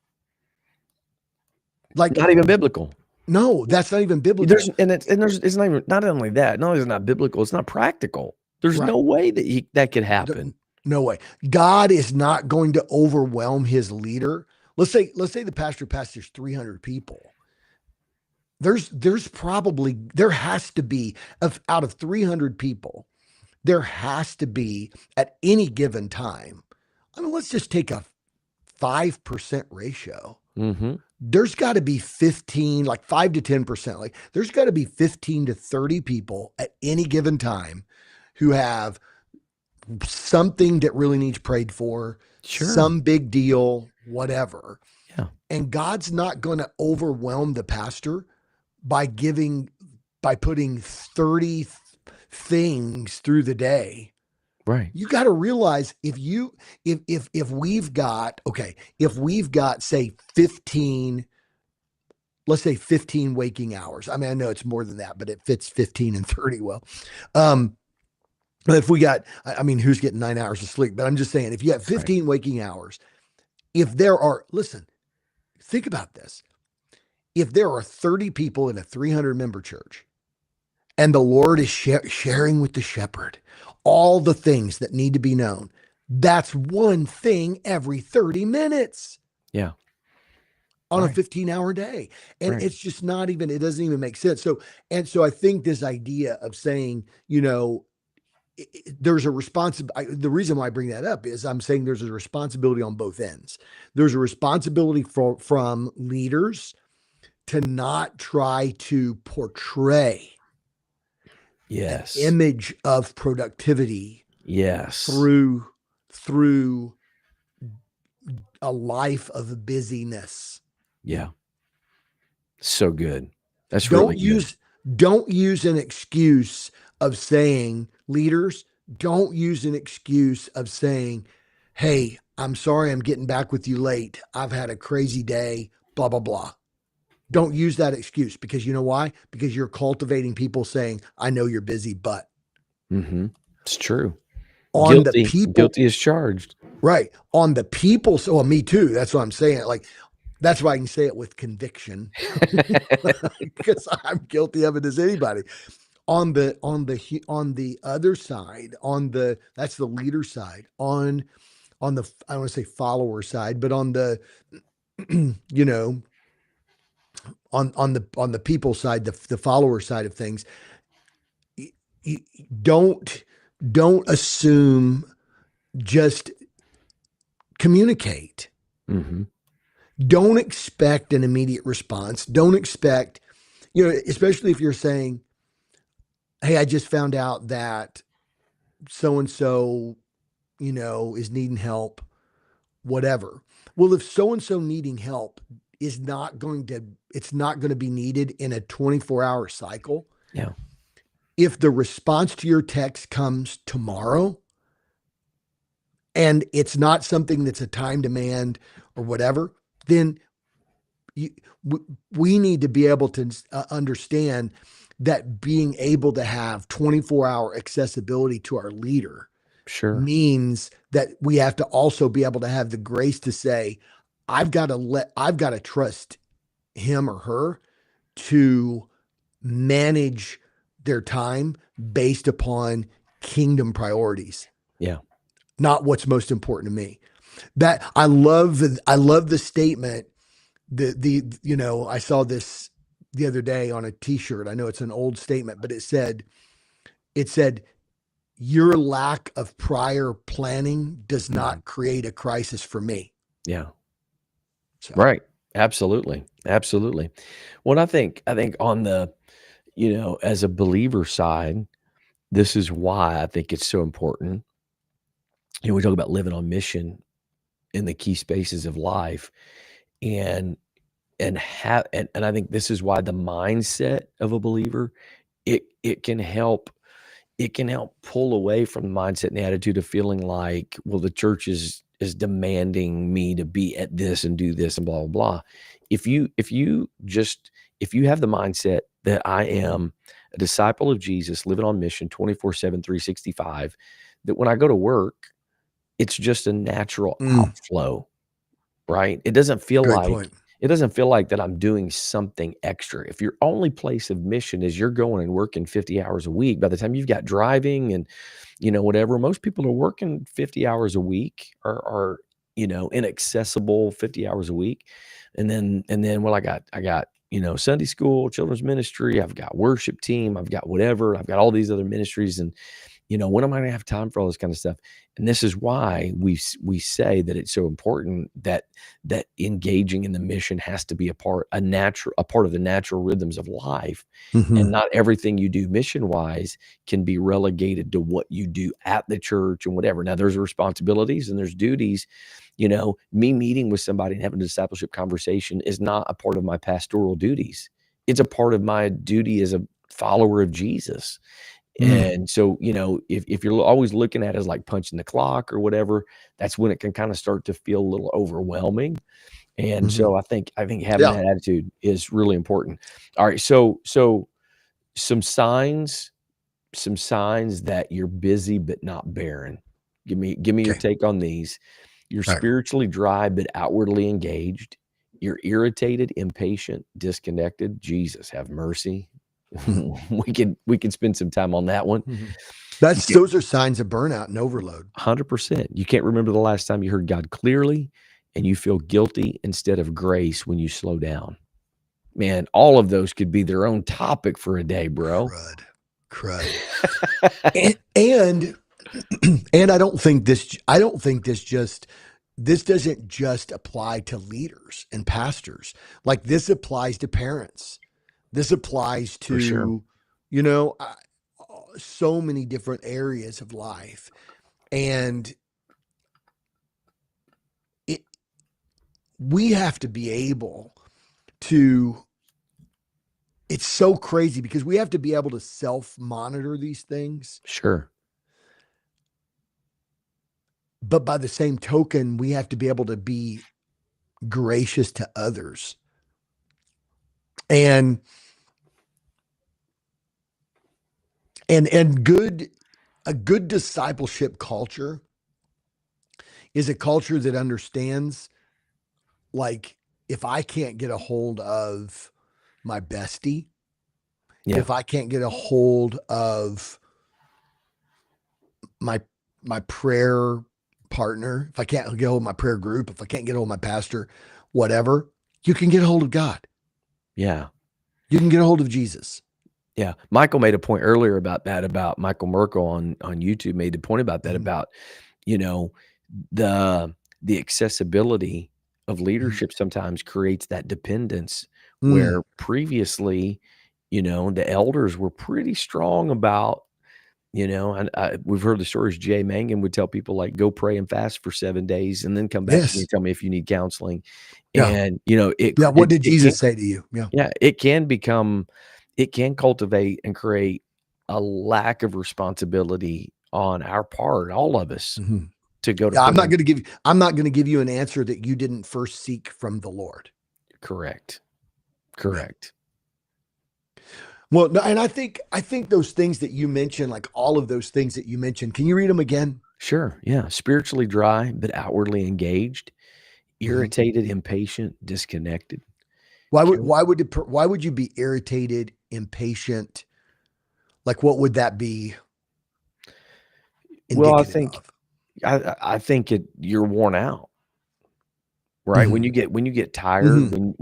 Like, Not even biblical. no, that's not even biblical. It's not even, not only that, not only is it not biblical, it's not practical. There's Right. no way that that could happen. No way. God is not going to overwhelm his leader. Let's say the pastor pastors 300 people. There has to be, out of 300 people, there has to be at any given time. I mean, let's just take a 5% ratio. There's got to be 15, like 5 to 10%. Like, there's got to be 15 to 30 people at any given time who have something that really needs prayed for, some big deal, whatever. Yeah. And God's not going to overwhelm the pastor by putting 30 things through the day. Right. You got to realize if we've got, say 15, let's say 15 waking hours. I mean, I know it's more than that, but it fits 15 and 30 well. If we got, I mean, who's getting 9 hours of sleep? But I'm just saying, if you have 15 waking hours, if there are, listen, think about this. If there are 30 people in a 300 member church and the Lord is sharing with the shepherd all the things that need to be known, that's one thing every 30 minutes. Yeah. On a 15-hour day. And it's just not even, it doesn't even make sense. So I think this idea of saying, there's a responsibility. The reason why I bring that up is I'm saying there's a responsibility on both ends. There's a responsibility from leaders to not try to portray an image of productivity through a life of busyness. Yeah. So good. That's really good. Don't use an excuse of saying, leaders, don't use an excuse of saying, hey, I'm sorry I'm getting back with you late. I've had a crazy day, blah, blah, blah. Don't use that excuse, because you know why? Because you're cultivating people saying, I know you're busy, but. It's true. On the people. Guilty as charged. Right. On the people. So me too. That's what I'm saying. Like, that's why I can say it with conviction, because I'm guilty of it as anybody. on the other side, that's the leader side. On the, I don't want to say follower side, but on the you know, on the people side, the follower side of things, y- y- don't don't assume, just communicate. Hmm. Don't expect an immediate response. Don't expect, especially if you're saying, "Hey, I just found out that so and so, is needing help, whatever." Well, if so and so needing help it's not going to be needed in a 24-hour cycle. Yeah, If the response to your text comes tomorrow and it's not something that's a time demand or whatever, then you, we need to be able to understand that being able to have 24-hour accessibility to our leader sure. means that we have to also be able to have the grace to say, I've got to trust him or her to manage their time based upon kingdom priorities, Yeah. not what's most important to me. That I love the statement. I saw this the other day on a t-shirt. I know it's an old statement, but it said your lack of prior planning does Mhm. not create a crisis for me. Yeah. So, Right. Absolutely. Absolutely. Well, I think on the, as a believer side, this is why I think it's so important. We talk about living on mission in the key spaces of life, and and I think this is why the mindset of a believer, it can help pull away from the mindset and the attitude of feeling like, well, the church is demanding me to be at this and do this and blah blah blah. If you have the mindset that I am a disciple of Jesus, living on mission 24/7, 365, that when I go to work, it's just a natural mm, outflow, right? great point. It doesn't feel like that I'm doing something extra. If your only place of mission is you're going and working 50 hours a week, by the time you've got driving and, whatever, most people are working 50 hours a week, or inaccessible 50 hours a week. And then, well, I got, Sunday school, children's ministry, I've got worship team, I've got whatever, I've got all these other ministries. And when am I going to have time for all this kind of stuff? And this is why we say that it's so important that engaging in the mission has to be a part of the natural rhythms of life. And Hmm. not everything you do mission wise can be relegated to what you do at the church and whatever. Now there's responsibilities and there's duties. Me meeting with somebody and having a discipleship conversation is not a part of my pastoral duties. It's a part of my duty as a follower of Jesus. Mm, And so, if you're always looking at it as like punching the clock or whatever, that's when it can kind of start to feel a little overwhelming. And hmm. so I think having Yeah. that attitude is really important. All right. So some signs, that you're busy but not barren. Give me your Okay. take on these. You're All right. spiritually dry but outwardly engaged. You're irritated, impatient, disconnected. Jesus, have mercy. We could spend some time on that one. Mhm. You That's can't those are signs of burnout and overload. 100%. You can't remember the last time you heard God clearly, and you feel guilty instead of grace when you slow down. Man, all of those could be their own topic for a day, bro. Crud. Crud. And and this doesn't just apply to leaders and pastors. Like, this applies to parents. This applies For sure. to, you know, so many different areas of life. And it we have to be able to it's so crazy because we have to be able to self monitor these things. Sure. But by the same token, we have to be able to be gracious to others. And and good a good discipleship culture is a culture that understands, like, if I can't get a hold of my bestie, Yeah. if I can't get a hold of my my prayer partner, if I can't get hold of my prayer group, if I can't get hold of my pastor, whatever, you can get a hold of God. Yeah. You can get a hold of Jesus. Yeah. Michael made a point earlier about that, about Michael Merkel on YouTube made a point about that, Mhm. about, you know, the accessibility of Mhm. leadership sometimes creates that dependence Mm. where previously, the elders were pretty strong about, and we've heard the stories. Jay Mangan would tell people, like, go pray and fast for 7 days and then come back to me Yes. and tell me if you need counseling. Yeah. And, it Yeah. cr What did it can Jesus say to you? Yeah. yeah, it can cultivate and create a lack of responsibility on our part, all of us, Mhm. to go to Yeah. prayer. I'm not going to give you an answer that you didn't first seek from the Lord. Correct. Yeah. Correct. Well, no, and I think those things that you mentioned, like all of those things that you mentioned, can you read them again? Sure, yeah. Spiritually dry, but outwardly engaged, Mhm. irritated, impatient, disconnected. Count Why would you be irritated, impatient? Like what would that be Well, indicative of? I think you're worn out, right? Mhm. When you get tired, Mhm.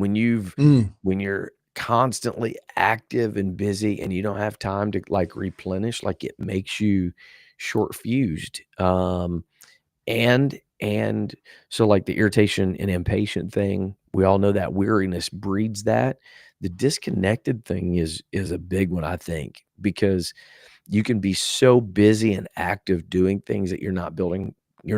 Mm. when you're constantly active and busy and you don't have time to, like, replenish, like, it makes you short fused. And so, like, the irritation and impatient thing, we all know that weariness breeds that. The disconnected thing is a big one, I think, because you can be so busy and active doing things that you're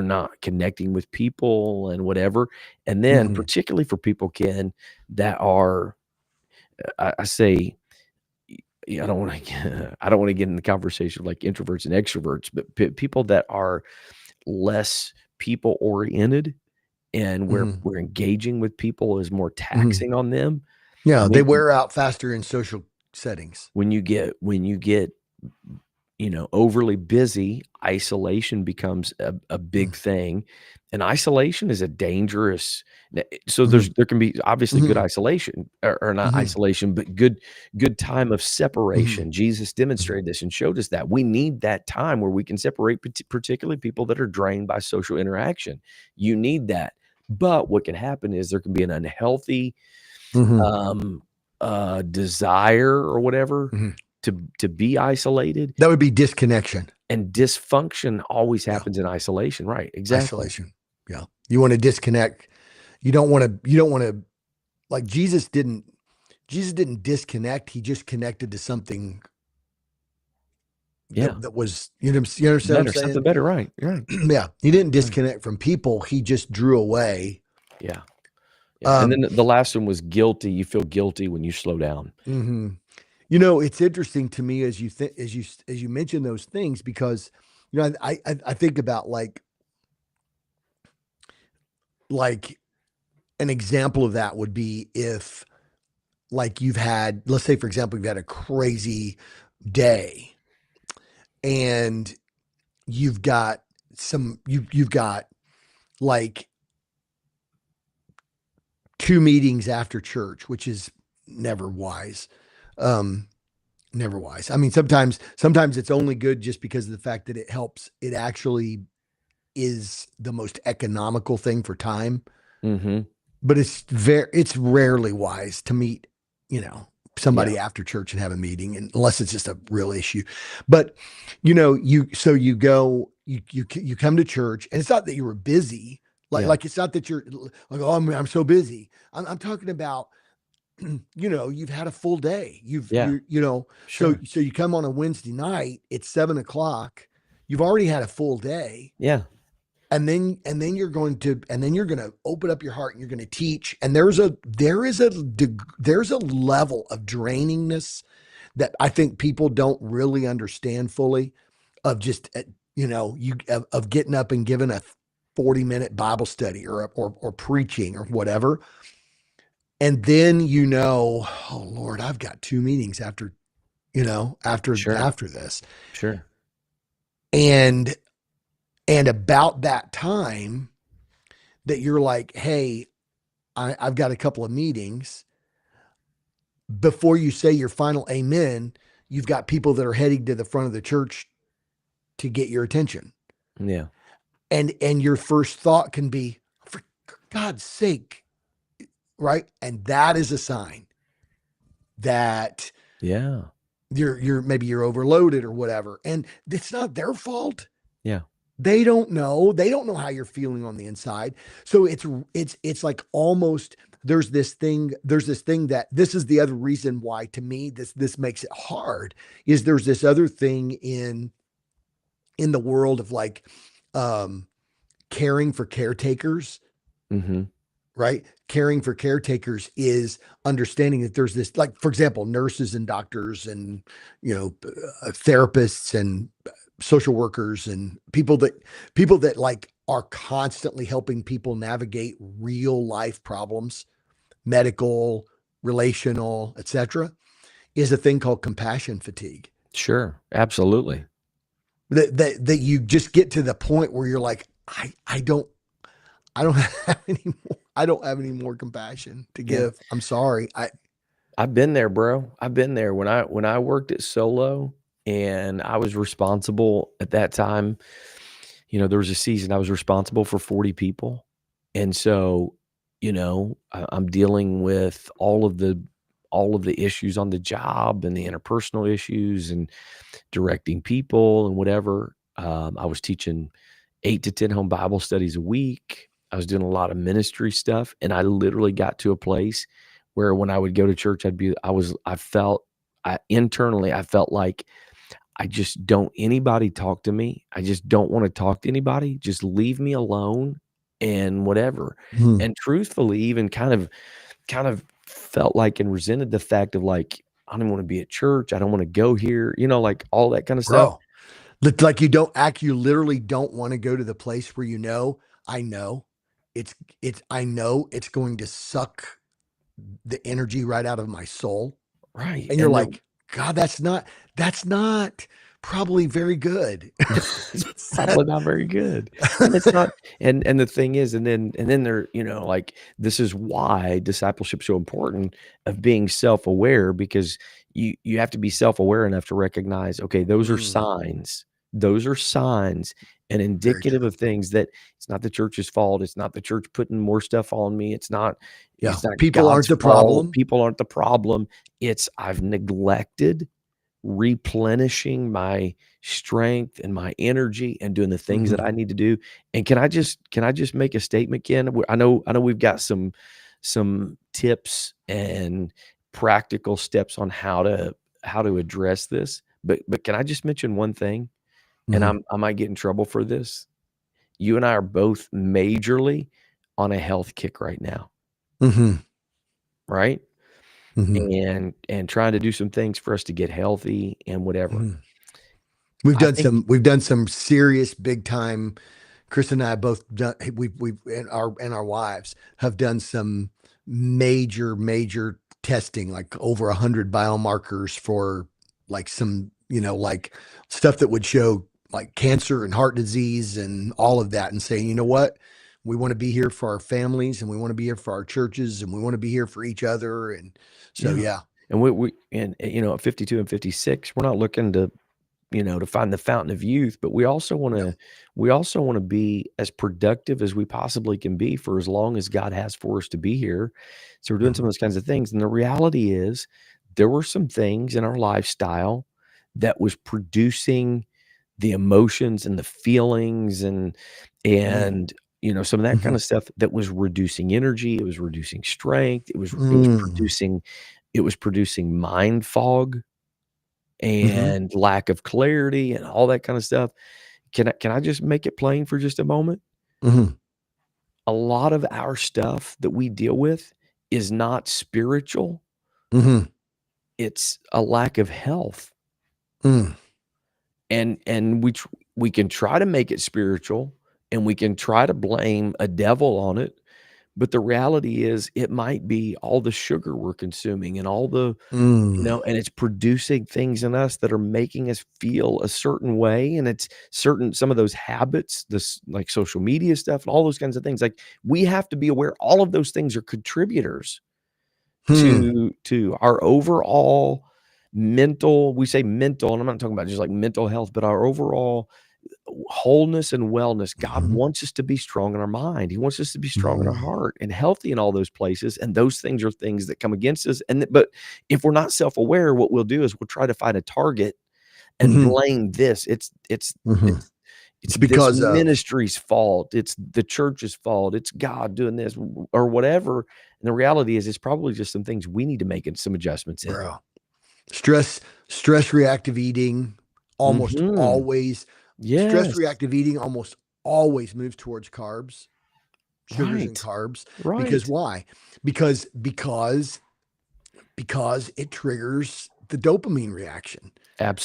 not connecting with people and whatever. And then Mhm. particularly for people, Ken, that are, I say, I don't want to I don't want to get in the conversation of, like, introverts and extroverts, but people that are less people oriented, and where Mhm. engaging with people is more Mhm. taxing on them. Yeah, they When wear out faster in social settings. when you get, overly busy, isolation becomes a big Mm. thing, and isolation is a dangerous so Mhm. there can be obviously good Mhm. isolation, or not Mhm. isolation, but good time of Mhm. separation. Jesus Mhm. demonstrated this and showed us that. We need that time where we can separate, particularly people that are drained by social interaction. You need that. But what can happen is there can be an unhealthy, Mhm. um, desire or whatever Mhm. to be isolated, That would be disconnection. and dysfunction always Yeah. happens in isolation, right, exactly. Isolation. Yeah. You want to disconnect. You don't want to like Jesus didn't disconnect. He just connected to something Yeah, that was, you understand what I'm better, saying? something better, right, right, Yeah. He didn't right. disconnect from people. He just drew away. Yeah, yeah, and Um, then the last one was guilty. You feel guilty when you slow down. mhm. You know, it's interesting to me as you think as you mention those things because I think about like an example of that would be if like you've had, let's say for example, you've had a crazy day and you've got like two meetings after church, which is never wise. Um, Never wise. I mean, sometimes it's only good just because of the fact that it helps. It actually is the most economical thing for time, Mhm. but it's rarely wise to meet, you know, Yeah, somebody after church and have a meeting unless it's just a real issue. But you go you come to church and it's not that you were busy. yeah, It's not that you're like, oh, I'm so busy. I'm talking about, you've had a full day. yeah, sure. So you come on a Wednesday night, it's 7 o'clock. You've already had a full day. Yeah, And then you're going to open up your heart and you're going to teach. And there's a level of drainingness that I think people don't really understand fully of just, of getting up and giving a 40-minute Bible study or preaching or whatever. And then, oh Lord, I've got two meetings after, sure, after this. sure. And, and about that time that you're like, hey, I've got a couple of meetings. before you say your final amen, you've got people that are heading to the front of the church to get your attention. Yeah. And your first thought can be, for God's sake, right? And that is a sign that Yeah. you're maybe you're overloaded or whatever. And it's not their fault. Yeah. They don't know. They don't know how you're feeling on the inside. So it's like almost there's this thing that this is the other reason why to me this makes it hard is there's this other thing in the world of like um caring for caretakers, Mm-hmm. right? Caring for caretakers is understanding that there's this, like, for example, nurses and doctors and, therapists and social workers and people that like are constantly helping people navigate real life problems, medical, relational, etc., is a thing called compassion fatigue. Sure. Absolutely. That you just get to the point where you're like, I don't have any more. I don't have any more compassion to Yeah. give. I'm sorry. I've been there, bro. I've been there when I worked at Solo and I was responsible at that time. There was a season I was responsible for 40 people. And so, I'm dealing with all of the issues on the job and the interpersonal issues and directing people and whatever. I was teaching 8 to 10 home Bible studies a week. I was doing a lot of ministry stuff, and I literally got to a place where when I would go to church, internally, I felt like I just don't anybody talk to me. I just don't want to talk to anybody. Just leave me alone and whatever. Mhm. And truthfully, even kind of felt like and resented the fact of like, I don't want to be at church. I don't want to go here, like all that kind of stuff. Bro, like you literally don't want to go to the place where I know I know it's going to suck the energy right out of my soul. Right. And you're And like, God, that's not probably very good. it's probably not very good. And it's not and the thing is, and then they're, like this is why discipleship's so important of being self-aware, because you have to be self-aware enough to recognize, okay, those are Mm, signs. Those are signs and very indicative true. of things that it's not the church's fault. It's not the church putting more stuff on me. Yeah. It's not People aren't God's the fault. problem. People aren't the problem. It's I've neglected replenishing my strength and my energy and doing the things that Mhm. I need to do. And can I just make a statement, Ken? I know we've got some tips and practical steps on how to address this, but can I just mention one thing? And Mhm. I might get in trouble for this. You and I are both majorly on a health kick right now, Mhm. right? Mhm. And trying to do some things for us to get healthy and whatever. Mhm. We've I done think some serious big time. Chris and I both done we've and our wives have done some major testing, like over 100 biomarkers for like some, like stuff that would show like cancer and heart disease and all of that, and saying, you know what? We want to be here for our families and we want to be here for our churches and we want to be here for each other. And so, yeah. yeah. And we at 52 and 56, we're not looking to find the fountain of youth, but No. we also want to be as productive as we possibly can be for as long as God has for us to be here. So we're doing some Mhm. of those kinds of things. And the reality is there were some things in our lifestyle that was producing the emotions and the feelings Mm. and some of that kind Mhm. of stuff that was reducing energy, it was reducing strength, Mm. it was producing mind fog Mhm. and lack of clarity and all that kind of stuff. Can I just make it plain for just a moment? Mhm. A lot of our stuff that we deal with is not spiritual. Mhm. It's a lack of health. Mm. And we can try to make it spiritual and we can try to blame a devil on it, but the reality is it might be all the sugar we're consuming and all the Mm. and it's producing things in us that are making us feel a certain way, and it's some of those habits, this like social media stuff and all those kinds of things. Like we have to be aware all of those things are contributors Hmm. to our overall mental, we say mental, and I'm not talking about just like mental health, but our overall wholeness and wellness. God Mhm. wants us to be strong in our mind. He wants us to be strong in our Mhm. heart and healthy in all those places. And those things are things that come against us. But if we're not self-aware, what we'll do is we'll try to find a target and Mhm. blame this. Mhm. It's It's this because of, ministry's fault. It's the church's fault. It's God doing this or whatever. And the reality is, it's probably just some things we need to make some adjustments in. bro, stress, stress reactive eating almost Mhm. always, stress Yes. reactive eating almost always moves towards carbs, sugars and Right. carbs. Because Right. why? Because it triggers the dopamine reaction,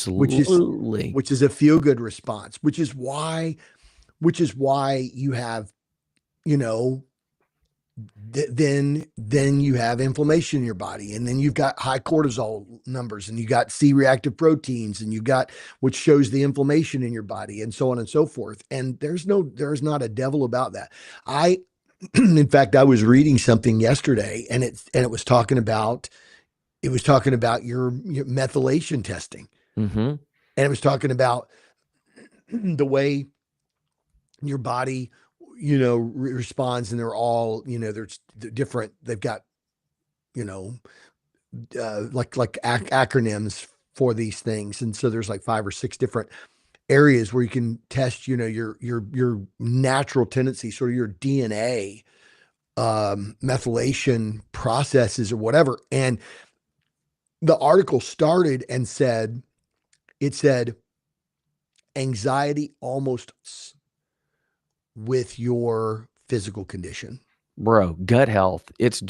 which is Absolutely. which is a feel good response, which is why you have, you know, then you have inflammation in your body, and then you've got high cortisol numbers, and you got C-reactive proteins, and you got, which shows the inflammation in your body, and so on and so forth. And there's not a devil about that. I in fact, I was reading something yesterday, and it was talking about, your methylation testing, Mhm. and it was talking about the way your body, responds. And they're all, there's different, they've got, you know like acronyms for these things. And so there's like 5 or 6 different areas where you can test, your natural tendency, sort of your DNA, methylation processes or whatever. And the article started and said anxiety almost with your physical condition, Bro, gut health, it's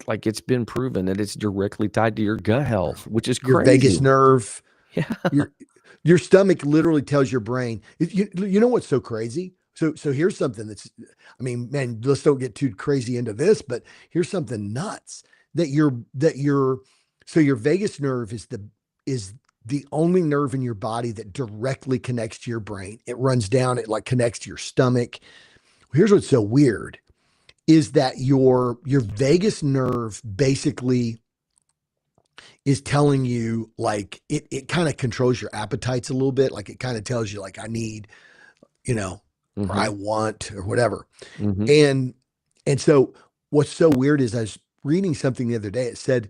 like it's been proven that it's directly tied to your gut bro. health, which is Your vagus crazy. nerve, Yeah. your stomach literally tells your brain. You know what's so crazy? So here's something that's, I mean, man, let's don't get too crazy into this, but here's something nuts, that your so your vagus nerve is the only nerve in your body that directly connects to your brain. It runs down, it like connects to your stomach. Here's what's so weird is that your vagus nerve basically is telling you, like, it kind of controls your appetites a little bit. Like, it kind of tells you, like, I need, you know, or I Mhm. want, or whatever. Mhm. And so what's so weird is I was reading something the other day. It said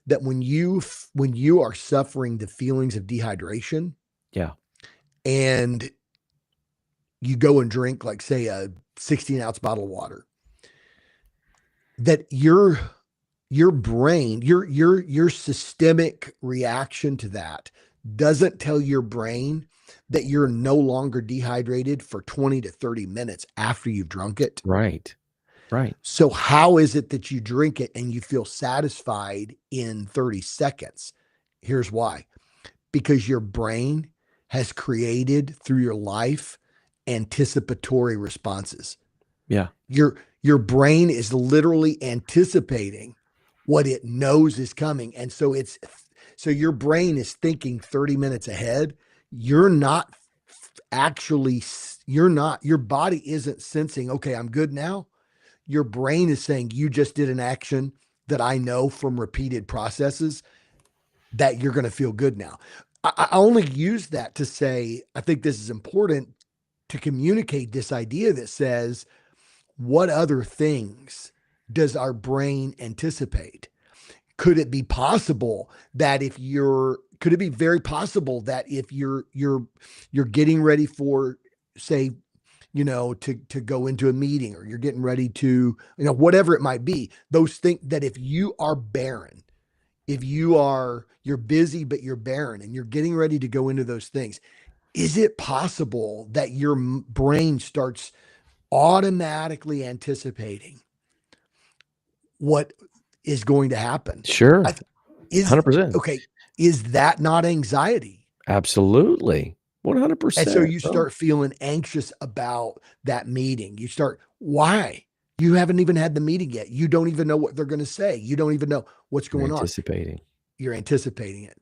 that when you are suffering the feelings of dehydration, Yeah. and you go and drink, like, say, a 16-ounce bottle of water, that your brain, your systemic reaction to that doesn't tell your brain that you're no longer dehydrated for 20 to 30 minutes after you've drunk it. Right. Right. So how is it that you drink it and you feel satisfied in 30 seconds? Here's why. Because your brain has created through your life anticipatory responses. Yeah. Your brain is literally anticipating what it knows is coming. And so your brain is thinking 30 minutes ahead. You're not actually, your body isn't sensing, okay, I'm good now. Your brain is saying, you just did an action that I know from repeated processes that you're going to feel good now. I only use that to say, I think this is important to communicate this idea that says, what other things does our brain anticipate? Could it be very possible that if you're getting ready for, say, to go into a meeting, or you're getting ready to, whatever it might be, those things, that if you are barren, if you're busy but you're barren and you're getting ready to go into those things, is it possible that your brain starts automatically anticipating what is going to happen? I Sure. is 100%. Okay, is that not anxiety? Absolutely. And so 100%, you bro. start feeling anxious about that meeting. Why? You haven't even had the meeting yet. You don't even know what they're going to say. You don't even know what's You're going on. anticipating. You're anticipating it.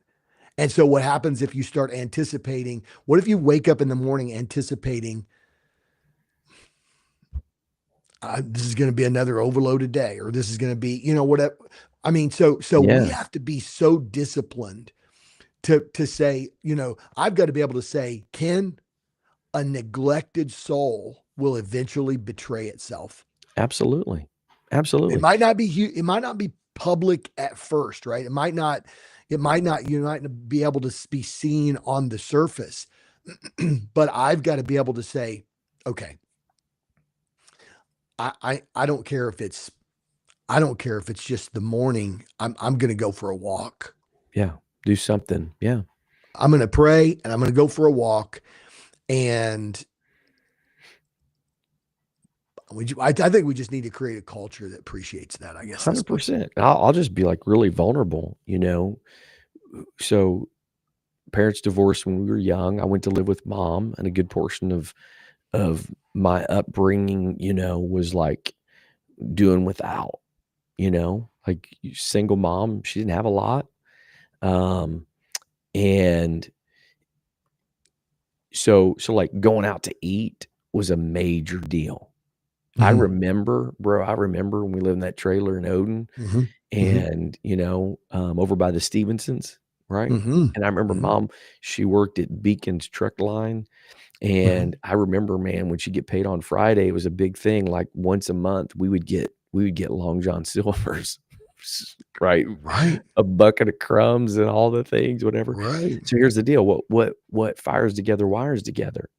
And so what happens if you start anticipating? What if you wake up in the morning anticipating, this is going to be another overloaded day, or this is going to be, whatever. I mean, so we Yeah, have to be so disciplined to say, I've got to be able to say, Ken, a neglected soul will eventually betray itself. absolutely. It Absolutely. might not be it might not be public at first, right? It might not you might be able to be seen on the surface. But I've got to be able to say, okay, I don't care if it's just the morning. I'm going to go for a walk. Yeah. Do something. Yeah. I'm going to pray and I'm going to go for a walk. And I think we just need to create a culture that appreciates that. I guess that's my. 100%. I'll just be like really vulnerable, you know? So parents divorced when we were young. I went to live with mom, and a good portion of my upbringing, was like doing without, like single mom. She didn't have a lot. Um, and so like going out to eat was a major deal. Hmm. I remember when we lived in that trailer in Odin, Hmm. Hmm. and over by the Stevensons, right? Hmm. And I remember Hmm. mom, she worked at Beacon's truck line. Hmm. And I remember, man, when she'd get paid on Friday, it was a big thing. Like once a month, we would get Long John Silver's, right? Right. A bucket of crumbs and all the things, whatever. Right. So here's the deal: what fires together wires together.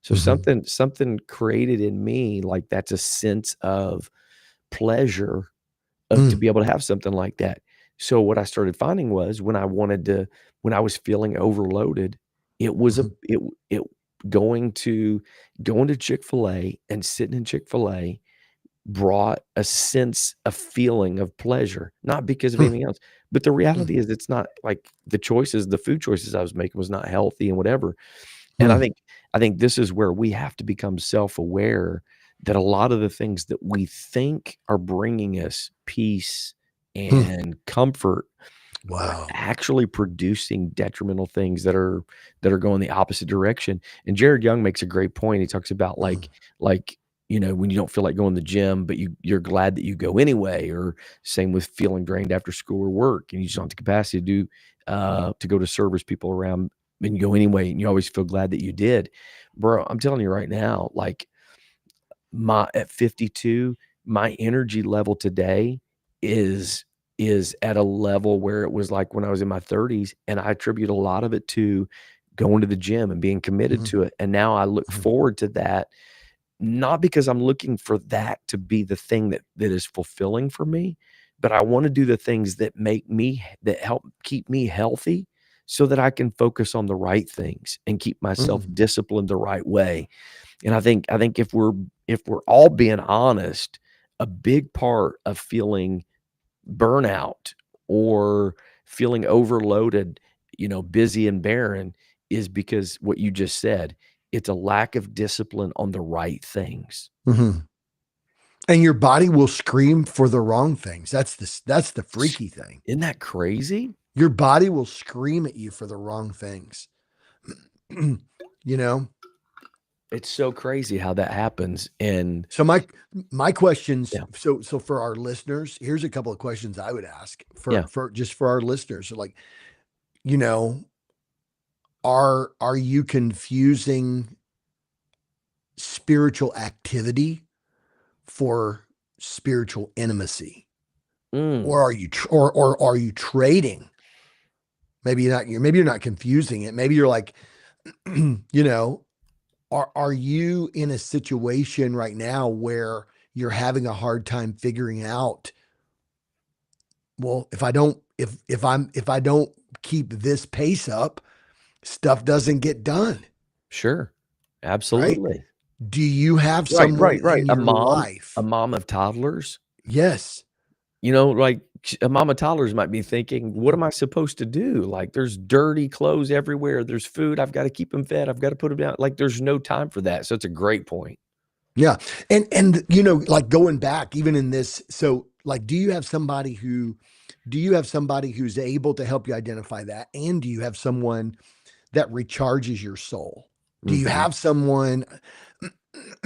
So Hmm. something created in me, like that's a sense of pleasure of to Mm. be able to have something like that. So what I started finding was when I was feeling overloaded, it was a Mhm. it going to going to Chick-fil-A and sitting in Chick-fil-A brought a feeling of pleasure, not because of Hmm. anything else. But the Hmm. reality is it's not like the food choices I was making was not healthy and whatever. And I Hmm. think I think this is where we have to become self-aware that a lot of the things that we think are bringing us peace Hmm. and comfort are Wow. actually producing detrimental things that are going the opposite direction. And Jared Young makes a great point. He talks about Hmm. like when you don't feel like going to the gym, but you're glad that you go anyway, or same with feeling drained after school or work, and you just don't have the capacity to go to service people around, and you go anyway, and you always feel glad that you did. Bro, I'm telling you right now, like my at 52, my energy level today is is at a level where it was like when I was in my 30s, and I attribute a lot of it to going to the gym and being committed Hmm. to it. And now I look Hmm. forward to that, not because I'm looking for that to be the thing that is fulfilling for me, but I want to do the things that help keep me healthy so that I can focus on the right things and keep myself Hmm. disciplined the right way. And I think if we're all being honest, a big part of feeling burnout or feeling overloaded, busy and barren, is because what you just said, it's a lack of discipline on the right things. Hmm. And your body will scream for the wrong things. That's the S- freaky thing. Isn't that crazy? Your body will scream at you for the wrong things. you know. It's so crazy how that happens. And So my questions. yeah, So for our listeners, here's a couple of questions I would ask yeah. for our listeners. So like, you know, are you confusing spiritual activity for spiritual intimacy, Mm, or or are you trading? Maybe you're not confusing it. Maybe you're like, you know, are you in a situation right now where you're having a hard time figuring out, well, if I don't keep this pace up, stuff doesn't get done, sure. right? Absolutely. Do you have Right, someone right, right. in A your mom, a life? mom of toddlers. Yes. Like a mama toddlers might be thinking, what am I supposed to do? Like there's dirty clothes everywhere. There's food. I've got to keep them fed. I've got to put them down. Like there's no time for that. So it's a great point. Yeah. And like going back even in this, so like do you have somebody who's able to help you identify that? And do you have someone that recharges your soul? Do you Mhm. have someone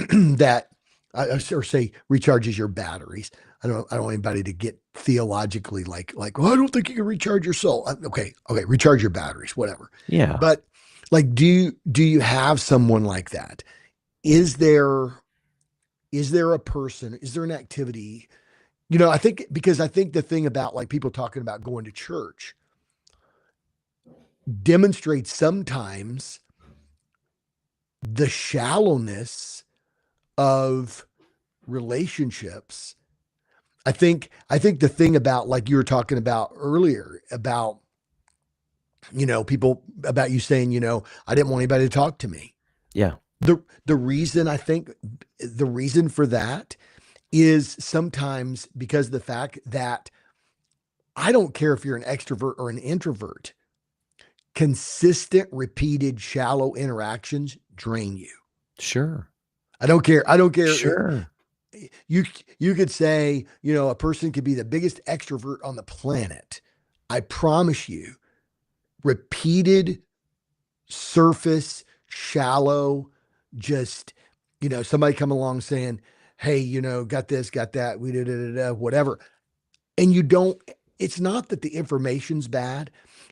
that or say recharges your batteries. I don't want anybody to get theologically like, well, I don't think you can recharge your soul. Okay, recharge your batteries, whatever. Yeah. But like, do you have someone like that? Is there a person? Is there an activity? I think because I think the thing about like people talking about going to church demonstrates sometimes the shallowness of relationships. I think the thing about like you were talking about earlier about people about you saying, I didn't want anybody to talk to me. Yeah. The reason I think the reason for that is sometimes because of the fact that I don't care if you're an extrovert or an introvert, consistent, repeated, shallow interactions drain you. Sure. I don't care. I don't care. Sure. You could say, a person could be the biggest extrovert on the planet. I promise you, repeated surface, shallow, just, somebody come along saying, hey, got this, got that, we did whatever. And it's not that the information's bad.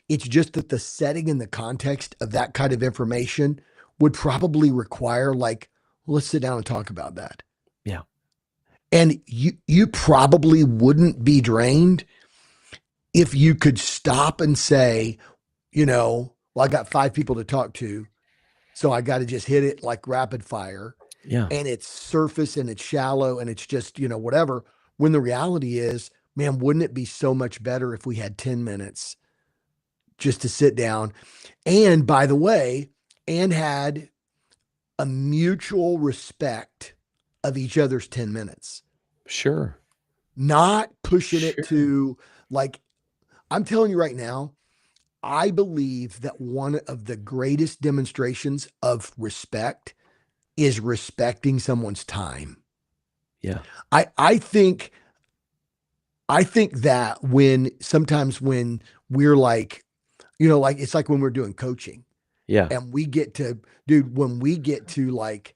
It's just that the setting and the context of that kind of information would probably require like, let's sit down and talk about that. Yeah. And you probably wouldn't be drained if you could stop and say, well, I got 5 people to talk to, so I got to just hit it like rapid fire. Yeah. And it's surface and it's shallow and it's just, whatever. When the reality is, man, wouldn't it be so much better if we had 10 minutes just to sit down? And by the way, and had a mutual respect of each other's 10 minutes. Sure. Not pushing it Sure. to like, I'm telling you right now, I believe that one of the greatest demonstrations of respect is respecting someone's time. Yeah. I think that sometimes when we're like, like it's like when we're doing coaching Yeah. and we get to, when we get to like,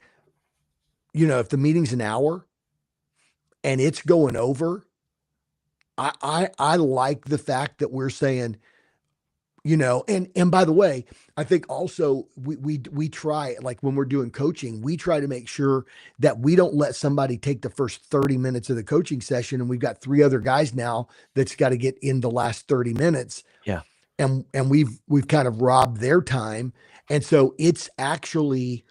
if the meeting's an hour and it's going over, I like the fact that we're saying, and by the way, I think also we try, like when we're doing coaching, we try to make sure that we don't let somebody take the first 30 minutes of the coaching session and we've got 3 other guys now that's got to get in the last 30 minutes. Yeah. And we've kind of robbed their time. And so it's actually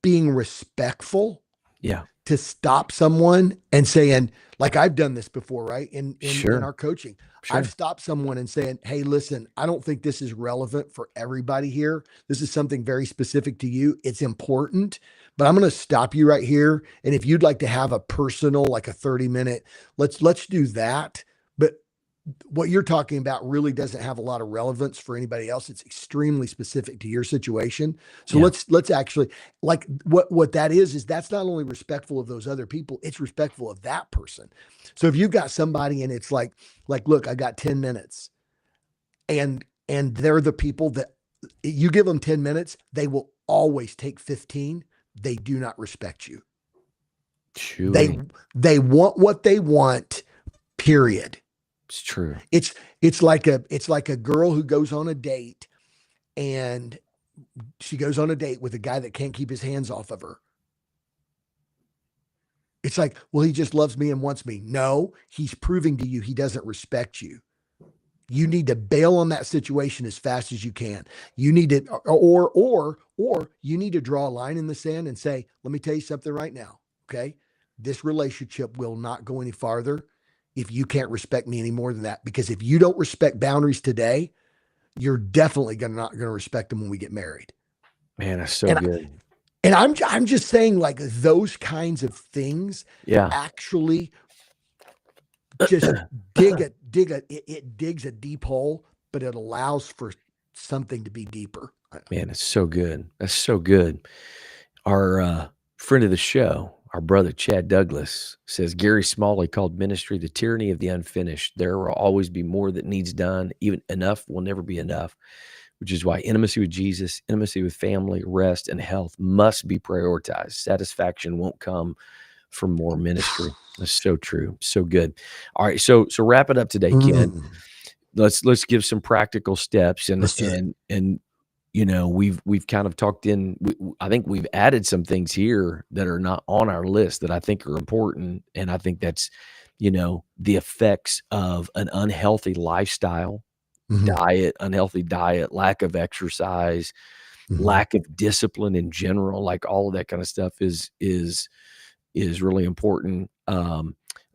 being respectful Yeah. to stop someone and saying, like I've done this before, right? In Sure. our coaching, Sure. I've stopped someone and saying, hey, listen, I don't think this is relevant for everybody here. This is something very specific to you. It's important, but I'm going to stop you right here. And if you'd like to have a personal, like a 30-minute, let's do that. But what you're talking about really doesn't have a lot of relevance for anybody else. It's extremely specific to your situation. So Yeah. let's actually, like what that is that's not only respectful of those other people, it's respectful of that person. So if you've got somebody and it's like, look, I got 10 minutes and they're the people that you give them 10 minutes, they will always take 15. They do not respect you. Chewy. They want what they want, period. It's true. It's like a girl who goes on a date and she goes on a date with a guy that can't keep his hands off of her. It's like, well, he just loves me and wants me. No, he's proving to you he doesn't respect you. You need to bail on that situation as fast as you can. You need to, or you need to draw a line in the sand and say, let me tell you something right now. Okay. This relationship will not go any farther if you can't respect me any more than that. Because if you don't respect boundaries today, you're definitely not going to respect them when we get married. Man, that's so And good. and I'm just saying, like, those kinds of things Yeah. actually just it digs a deep hole, but it allows for something to be deeper. Man, it's so good. That's so good. Our friend of the show, our brother Chad Douglas, says Gary Smalley called ministry the tyranny of the unfinished. There will always be more that needs done. Even enough will never be enough. which is why intimacy with Jesus, intimacy with family, rest, and health must be prioritized. Satisfaction won't come from more ministry. That's so true. So good. All right. So wrap it up today, Ken. Let's give some practical steps, Let's do it. and we've kind of talked in. I think we've added some things here that are not on our list that I think are important, and I think that's the effects of an unhealthy lifestyle, unhealthy diet, lack of exercise, lack of discipline in general, like all of that kind of stuff is really important.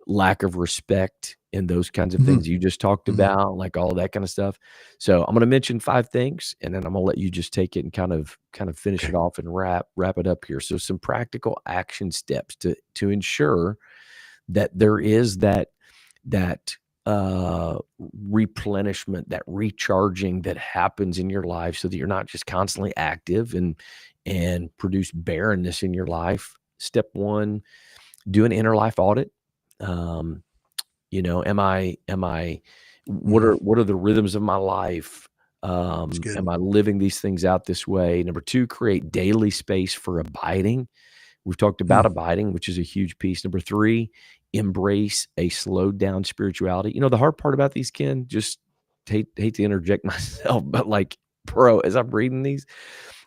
Lack of respect and those kinds of things you just talked about, like all of that kind of stuff. So I'm going to mention 5 things, and then I'm going to let you just take it and kind of finish it off and wrap it up here. So some practical action steps to ensure that there is that replenishment, that recharging that happens in your life, so that you're not just constantly active and produce barrenness in your life. Step 1, do an inner life audit. Am I what are the rhythms of my life? Am I living these things out this way? Number 2, create daily space for abiding. We've talked about abiding, which is a huge piece. Number 3, embrace a slowed down spirituality. The hard part about these, Ken, just hate to interject myself, but like, bro, as I'm reading these,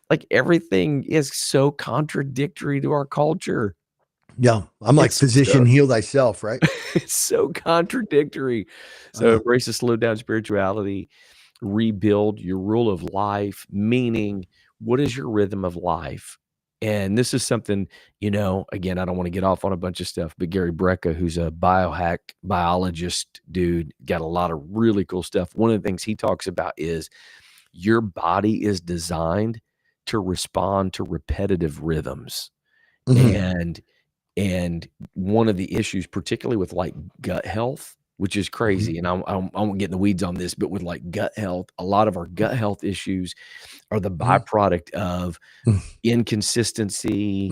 like, everything is so contradictory to our culture. Yeah. I'm like, It's physician, so heal thyself, right? it's so contradictory. So embrace a slowed down spirituality, rebuild your rule of life, meaning what is your rhythm of life? And this is something, again, I don't want to get off on a bunch of stuff, but Gary Brecka, who's a biohack biologist dude, got a lot of really cool stuff. One of the things he talks about is your body is designed to respond to repetitive rhythms. And one of the issues, particularly with like gut health, which is crazy, and I won't get in the weeds on this, but with like gut health, a lot of our gut health issues are the byproduct of inconsistency,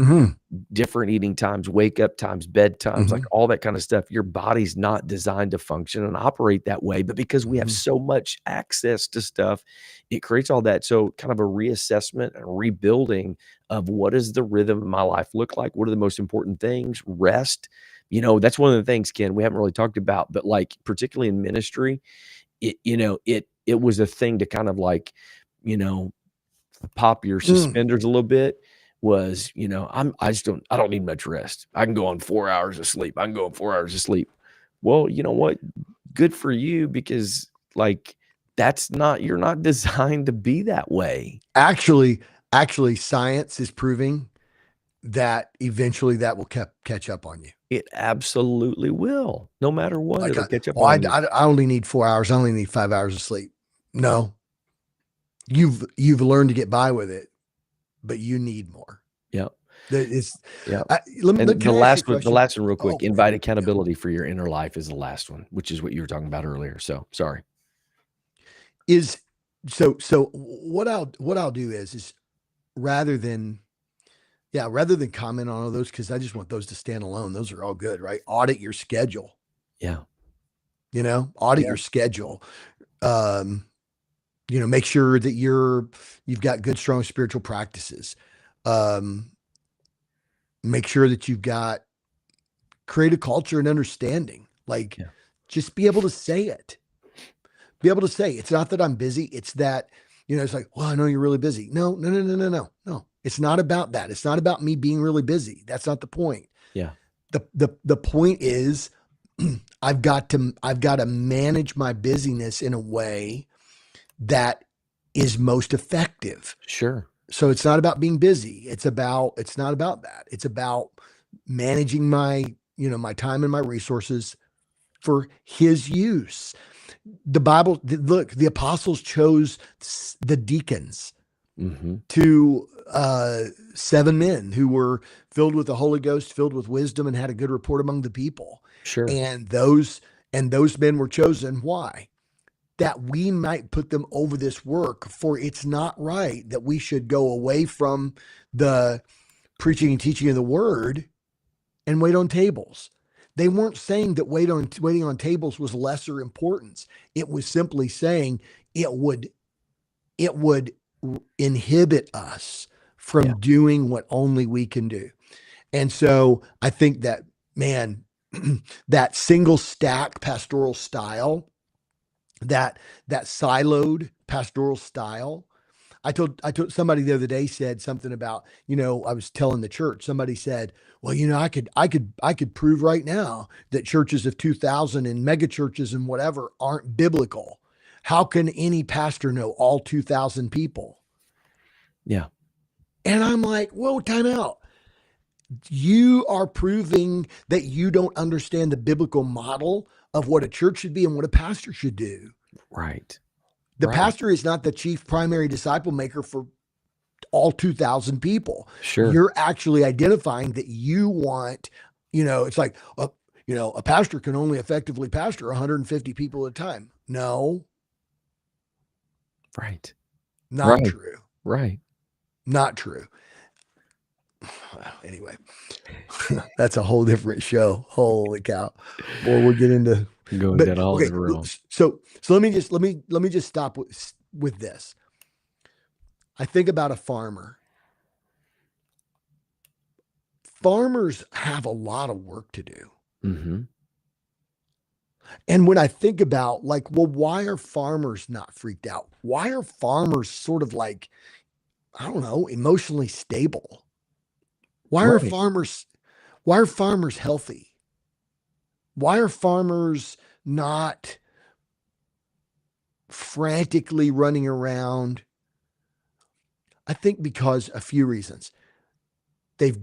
different eating times, wake up times, bedtimes, like all that kind of stuff. Your body's not designed to function and operate that way, but because we have so much access to stuff, it creates all that. So kind of a reassessment and rebuilding of what does the rhythm of my life look like? What are the most important things? Rest. That's one of the things, Ken, we haven't really talked about, but like particularly in ministry, it was a thing to kind of like, pop your suspenders a little bit. Was, I don't need much rest. I can go on 4 hours of sleep. I can go on 4 hours of sleep. Well, you know what? Good for you, because like you're not designed to be that way. Actually, science is proving that eventually that will catch up on you. It absolutely will. No matter what, Like, it'll catch up on you. I only need 4 hours. I only need 5 hours of sleep. No, you've learned to get by with it, but you need more. Yep. It's Yeah. And the last one real quick, Oh, invite accountability for your inner life is the last one, which is what you were talking about earlier. So sorry. So what I'll do is rather than comment on all those, because I just want those to stand alone. Those are all good, right? Audit your schedule. Yeah. Audit your schedule. Make sure that you've got good, strong spiritual practices. Make sure that create a culture and understanding. Like, just be able to say it. Be able to say, it's not that I'm busy. It's that, it's like, well, I know you're really busy. No. It's not about that. It's not about me being really busy. That's not the point. Yeah. The point is, I've got to manage my busyness in a way that is most effective. Sure. So it's not about being busy. It's not about that. It's about managing my time and my resources for his use. The Bible, look, the apostles chose the deacons to 7 men who were filled with the Holy Ghost, filled with wisdom, and had a good report among the people. Sure. And those men were chosen. Why? That we might put them over this work, for it's not right that we should go away from the preaching and teaching of the word and wait on tables. They weren't saying that waiting on tables was lesser importance. It was simply saying it would it would inhibit us Yeah. from doing what only we can do. And so I think that, man, that single stack pastoral style, that siloed pastoral style. I told somebody the other day said something about, I was telling the church, somebody said, well, I could prove right now that churches of 2000 and mega churches and whatever aren't biblical. How can any pastor know all 2000 people? Yeah. And I'm like, whoa, time out. You are proving that you don't understand the biblical model of what a church should be and what a pastor should do. Right. The Right. pastor is not the chief primary disciple maker for all 2000 people. Sure. You're actually identifying that you want, it's like, a pastor can only effectively pastor 150 people at a time. No, Right. not Right. true. Right. Not true. Anyway, that's a whole different show. Holy cow. Boy, we'll get into, Going but down all okay. the realm. So let me just stop with this. I think about a farmer. Farmers have a lot of work to do. Mm-hmm. And when I think about, like, well, why are farmers not freaked out? Why are farmers sort of like, I don't know, emotionally stable? Why are Right. farmers why are farmers healthy? Why are farmers not frantically running around? I think because a few reasons. They've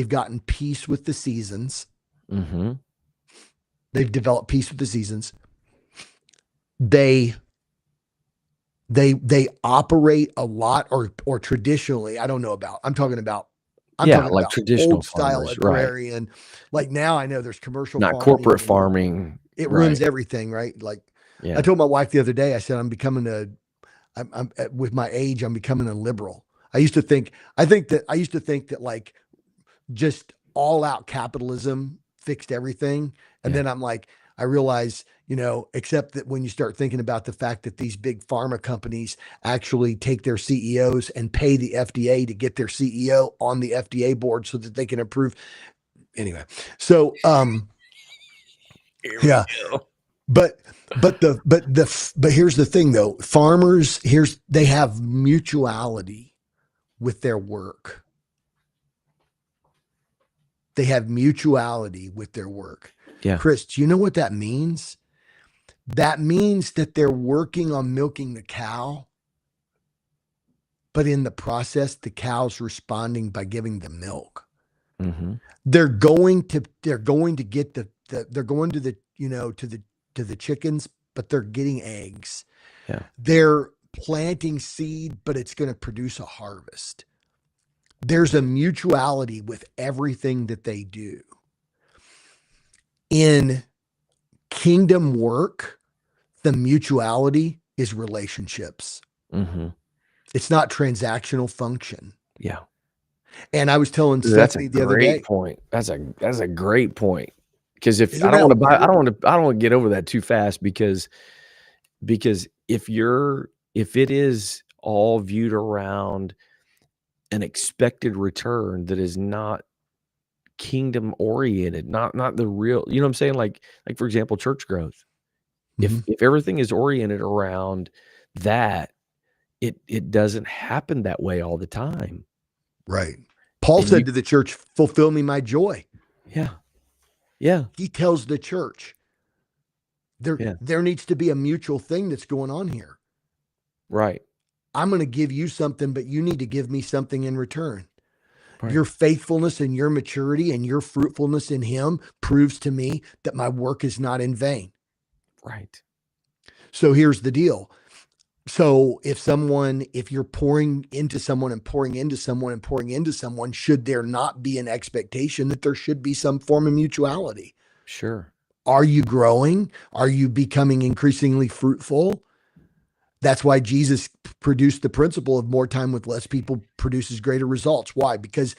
gotten peace with the seasons. Mm-hmm. They've developed peace with the seasons. They they operate a lot, or traditionally, I don't know about. I'm Yeah, talking like about traditional old style farmers, right. agrarian. Like now I know there's commercial Not corporate farming and farming. it Right. ruins everything, right? Like I Yeah. told my wife the other day, I said, I'm with my age, I'm becoming a liberal. I used to think that like just all out capitalism fixed everything. And Yeah. then I'm like, I realize, except that when you start thinking about the fact that these big pharma companies actually take their CEOs and pay the FDA to get their CEO on the FDA board so that they can approve. Anyway, so Here we yeah, go. but but here's the thing though, farmers, they have mutuality with their work. They have mutuality with their work. Yeah. Chris, do you know what that means? That means that they're working on milking the cow, but in the process, the cow's responding by giving them milk. Mm-hmm. They're going to get they're going to the, to the chickens, but they're getting eggs. Yeah. They're planting seed, but it's going to produce a harvest. There's a mutuality with everything that they do. In kingdom work, the mutuality is relationships. Mm-hmm. It's not transactional function. Yeah. And I was telling That's a Stephanie the other great day, point. That's a great point. Because if I isn't don't that want to buy, weird? I don't want to get over that too fast because if it is all viewed around an expected return that is not kingdom oriented, not the real, you know what I'm saying? Like for example, church growth. Mm-hmm. If everything is oriented around that, it doesn't happen that way all the time. Right. Paul And you said to the church, fulfill me my joy. yeah. Yeah. He tells the church there, Yeah. there needs to be a mutual thing that's going on here. Right. I'm going to give you something, but you need to give me something in return. Right. Your faithfulness and your maturity and your fruitfulness in him proves to me that my work is not in vain. Right. So here's the deal. So if you're pouring into someone and pouring into someone and pouring into someone, should there not be an expectation that there should be some form of mutuality? Sure. Are you growing? Are you becoming increasingly fruitful? That's why Jesus produced the principle of more time with less people produces greater results. Why? Because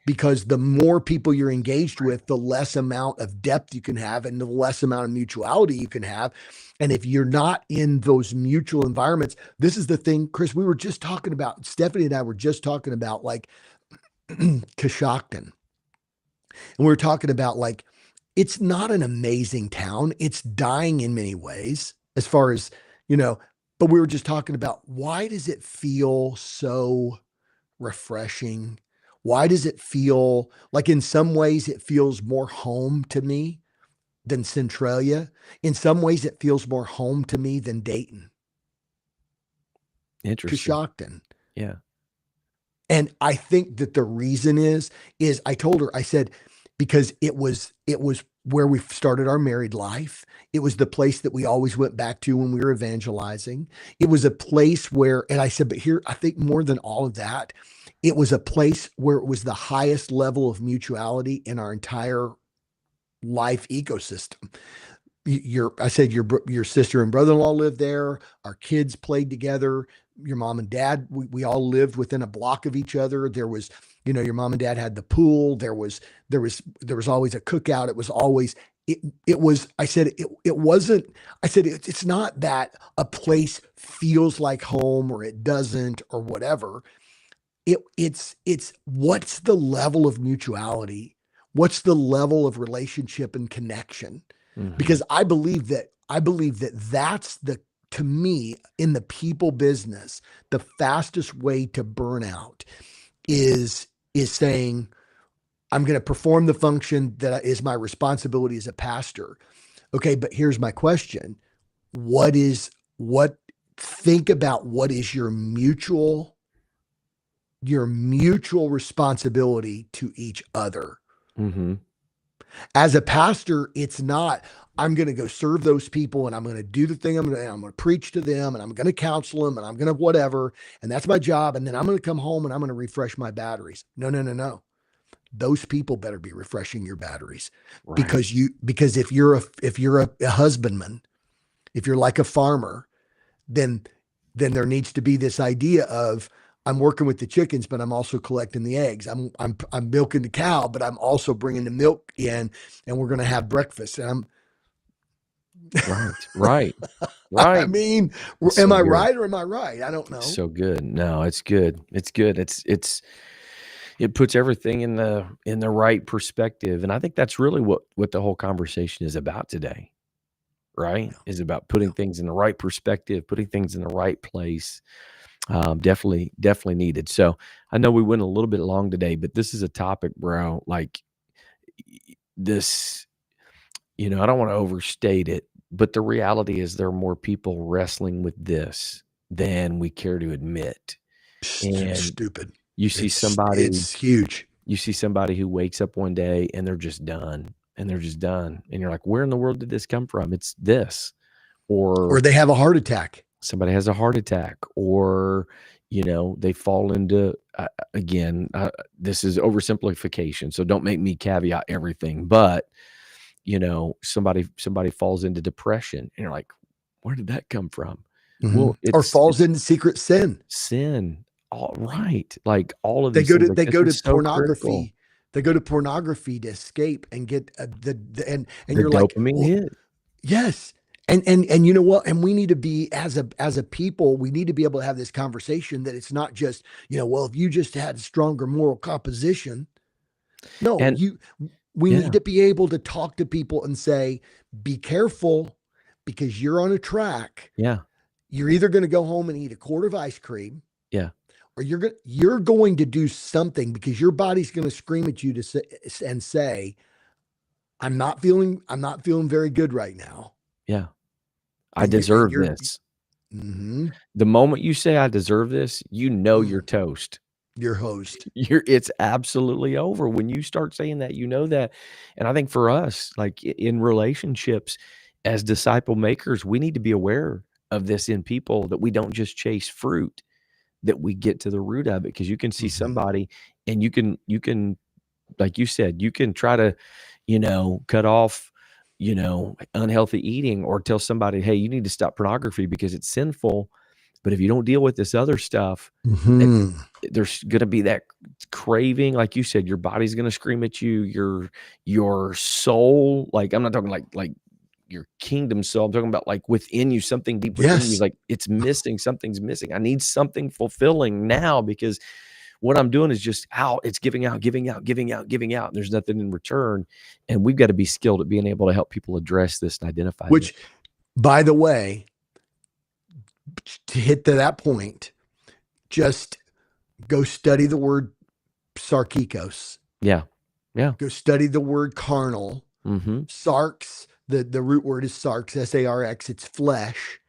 because the more people you're engaged with, the less amount of depth you can have and the less amount of mutuality you can have. And if you're not in those mutual environments, this is the thing, Chris, we were just talking about, Stephanie and I were just talking about like Coshocton. And we were talking about like, it's not an amazing town. It's dying in many ways, as far as, you know, but we were just talking about why does it feel so refreshing? Why does it feel like in some ways it feels more home to me than Centralia? In some ways it feels more home to me than Dayton, Interesting. Coshocton. Yeah. And I think that the reason is I told her, I said, because it was where we started our married life. It was the place that we always went back to when we were evangelizing. It was a place where, and I said, but here, I think more than all of that, it was a place where it was the highest level of mutuality in our entire life ecosystem. I said your sister and brother-in-law lived there. Our kids played together. Your mom and dad, we all lived within a block of each other. There was, your mom and dad had the pool. There was always a cookout. It was always, it was, I said, it wasn't, I said, it's not that a place feels like home or it doesn't or whatever. It's what's the level of mutuality? What's the level of relationship and connection? Because I believe that that's to me, in the people business, the fastest way to burn out is saying, I'm going to perform the function that is my responsibility as a pastor. Okay, but here's my question. Think about what is your mutual responsibility to each other. Mm-hmm. As a pastor, it's not, I'm going to go serve those people and I'm going to do the thing. I'm going to preach to them and I'm going to counsel them and I'm going to whatever. And that's my job. And then I'm going to come home and I'm going to refresh my batteries. No. Those people better be refreshing your batteries. Right. Because if you're a husbandman, if you're like a farmer, then there needs to be this idea of, I'm working with the chickens, but I'm also collecting the eggs. I'm milking the cow, but I'm also bringing the milk in, and we're going to have breakfast. And Right. I mean, It's am so I good. right or am I right? I don't know. So good. No, it's good. It's good. It puts everything in the right perspective. And I think that's really what the whole conversation is about today, right? Is about putting things in the right perspective, putting things in the right place. Definitely needed. So I know we went a little bit long today, but this is a topic, bro, like this, I don't want to overstate it, but the reality is there are more people wrestling with this than we care to admit. And Stupid. you see somebody, it's huge. You see somebody who wakes up one day and they're just done. And you're like, where in the world did this come from? It's this. Or they have a heart attack. Somebody has a heart attack, or, they fall into, this is oversimplification. So don't make me caveat everything, but, somebody falls into depression and you're like, where did that come from? Mm-hmm. Well, or falls into secret sin. All right. Like all of they these go things, to, they this go to is so pornography. critical. They go to pornography to escape and get and The you're like, dopamine hit. Yes. And you know what? And we need to be, as a people, we need to be able to have this conversation that it's not just, well, if you just had stronger moral composition. No, And we need to be able to talk to people and say, be careful, because you're on a track. Yeah. You're either going to go home and eat a quart of ice cream. Yeah. Or you're going to do something, because your body's going to scream at you and say, I'm not feeling very good right now. Yeah. I deserve this. Mm-hmm. The moment you say I deserve this, you're toast. Your host. It's absolutely over. When you start saying that, that. And I think for us, like in relationships, as disciple makers, we need to be aware of this in people, that we don't just chase fruit, that we get to the root of it. Because you can see somebody and you can, like you said, you can try to, cut off, unhealthy eating, or tell somebody, hey, you need to stop pornography because it's sinful. But if you don't deal with this other stuff, then Hmm. there's going to be that craving. Like you said, your body's going to scream at you, your soul. Like, I'm not talking like your kingdom soul. I'm talking about like within you, something deep within you. Yes. Like it's missing, something's missing. I need something fulfilling now, because what I'm doing is just out. It's giving out, giving out, giving out, giving out. And there's nothing in return. And we've got to be skilled at being able to help people address this and identify Which, this. by the way, to hit to that point, just go study the word sarkikos. Yeah. Yeah. Go study the word carnal. Mm-hmm. Sarx, the root word is sarx, S-A-R-X, it's flesh.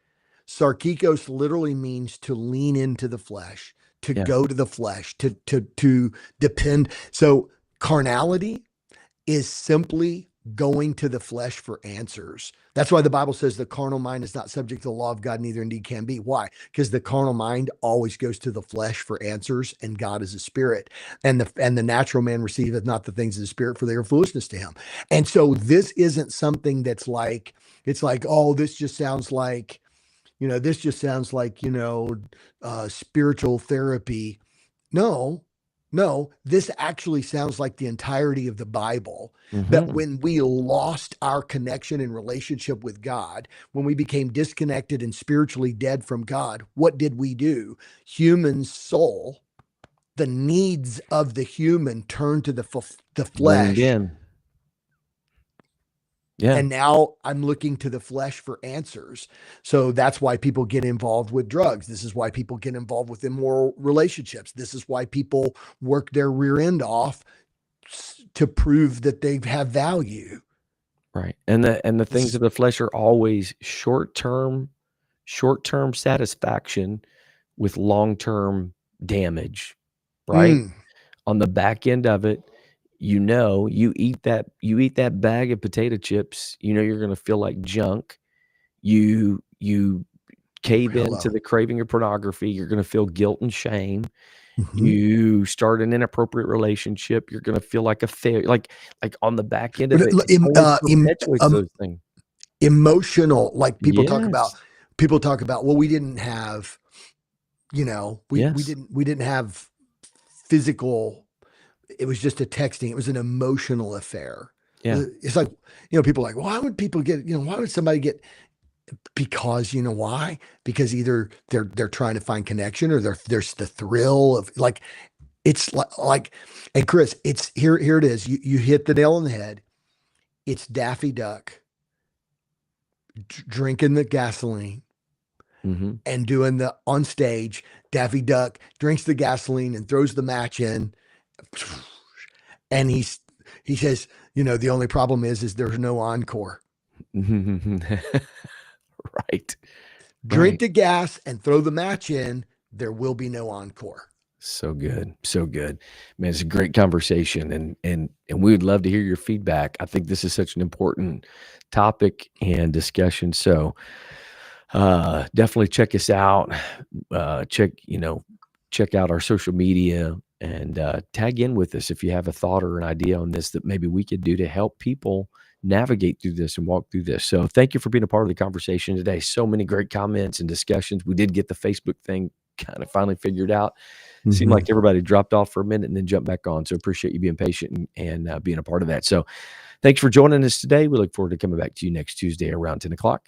Sarkikos literally means to lean into the flesh, to Yeah. go to the flesh, to depend. So carnality is simply going to the flesh for answers. That's why the Bible says the carnal mind is not subject to the law of God, neither indeed can be. Why? Because the carnal mind always goes to the flesh for answers, and God is a spirit. And the natural man receiveth not the things of the spirit, for they are foolishness to him. And so this isn't something that's like, it's like, oh, this just sounds like, spiritual therapy. No, this actually sounds like the entirety of the Bible. That Mm-hmm. when we lost our connection and relationship with God, when we became disconnected and spiritually dead from God, what did we do? Human soul, the needs of the human turned to the Leaned flesh. in. Yeah. And now I'm looking to the flesh for answers. So that's why people get involved with drugs. This is why people get involved with immoral relationships. This is why people work their rear end off to prove that they have value. Right. And the things of the flesh are always short-term satisfaction with long-term damage, right? On the back end of it, you eat that bag of potato chips, you're going to feel like junk. You cave into the craving of pornography, you're going to feel guilt and shame. You start an inappropriate relationship, you're going to feel like a failure. Like on the back end of it, it only perpetuates those things. Emotional, like people talk Yes. about, well, we didn't have, we Yes. didn't have physical, it was just a texting, it was an emotional affair. Yeah. It's like, people are like, why would people get, why would somebody get, because you know why? Because either they're trying to find connection, or there's the thrill of, like, it's like, and Chris, it's here it is. You hit the nail on the head. It's Daffy Duck drinking the gasoline Mm-hmm. and doing the on stage. Daffy Duck drinks the gasoline and throws the match in, and he says, the only problem is there's no encore. Right. Drink the gas and throw the match in. There will be no encore. So good. So good. Man, it's a great conversation, and we would love to hear your feedback. I think this is such an important topic and discussion. So definitely check us out. Check out our social media, and tag in with us if you have a thought or an idea on this that maybe we could do to help people navigate through this and walk through this. So thank you for being a part of the conversation today. So many great comments and discussions. We did get the Facebook thing kind of finally figured out. It seemed like everybody dropped off for a minute and then jumped back on. So appreciate you being patient and being a part of that. So thanks for joining us today. We look forward to coming back to you next Tuesday around 10 o'clock.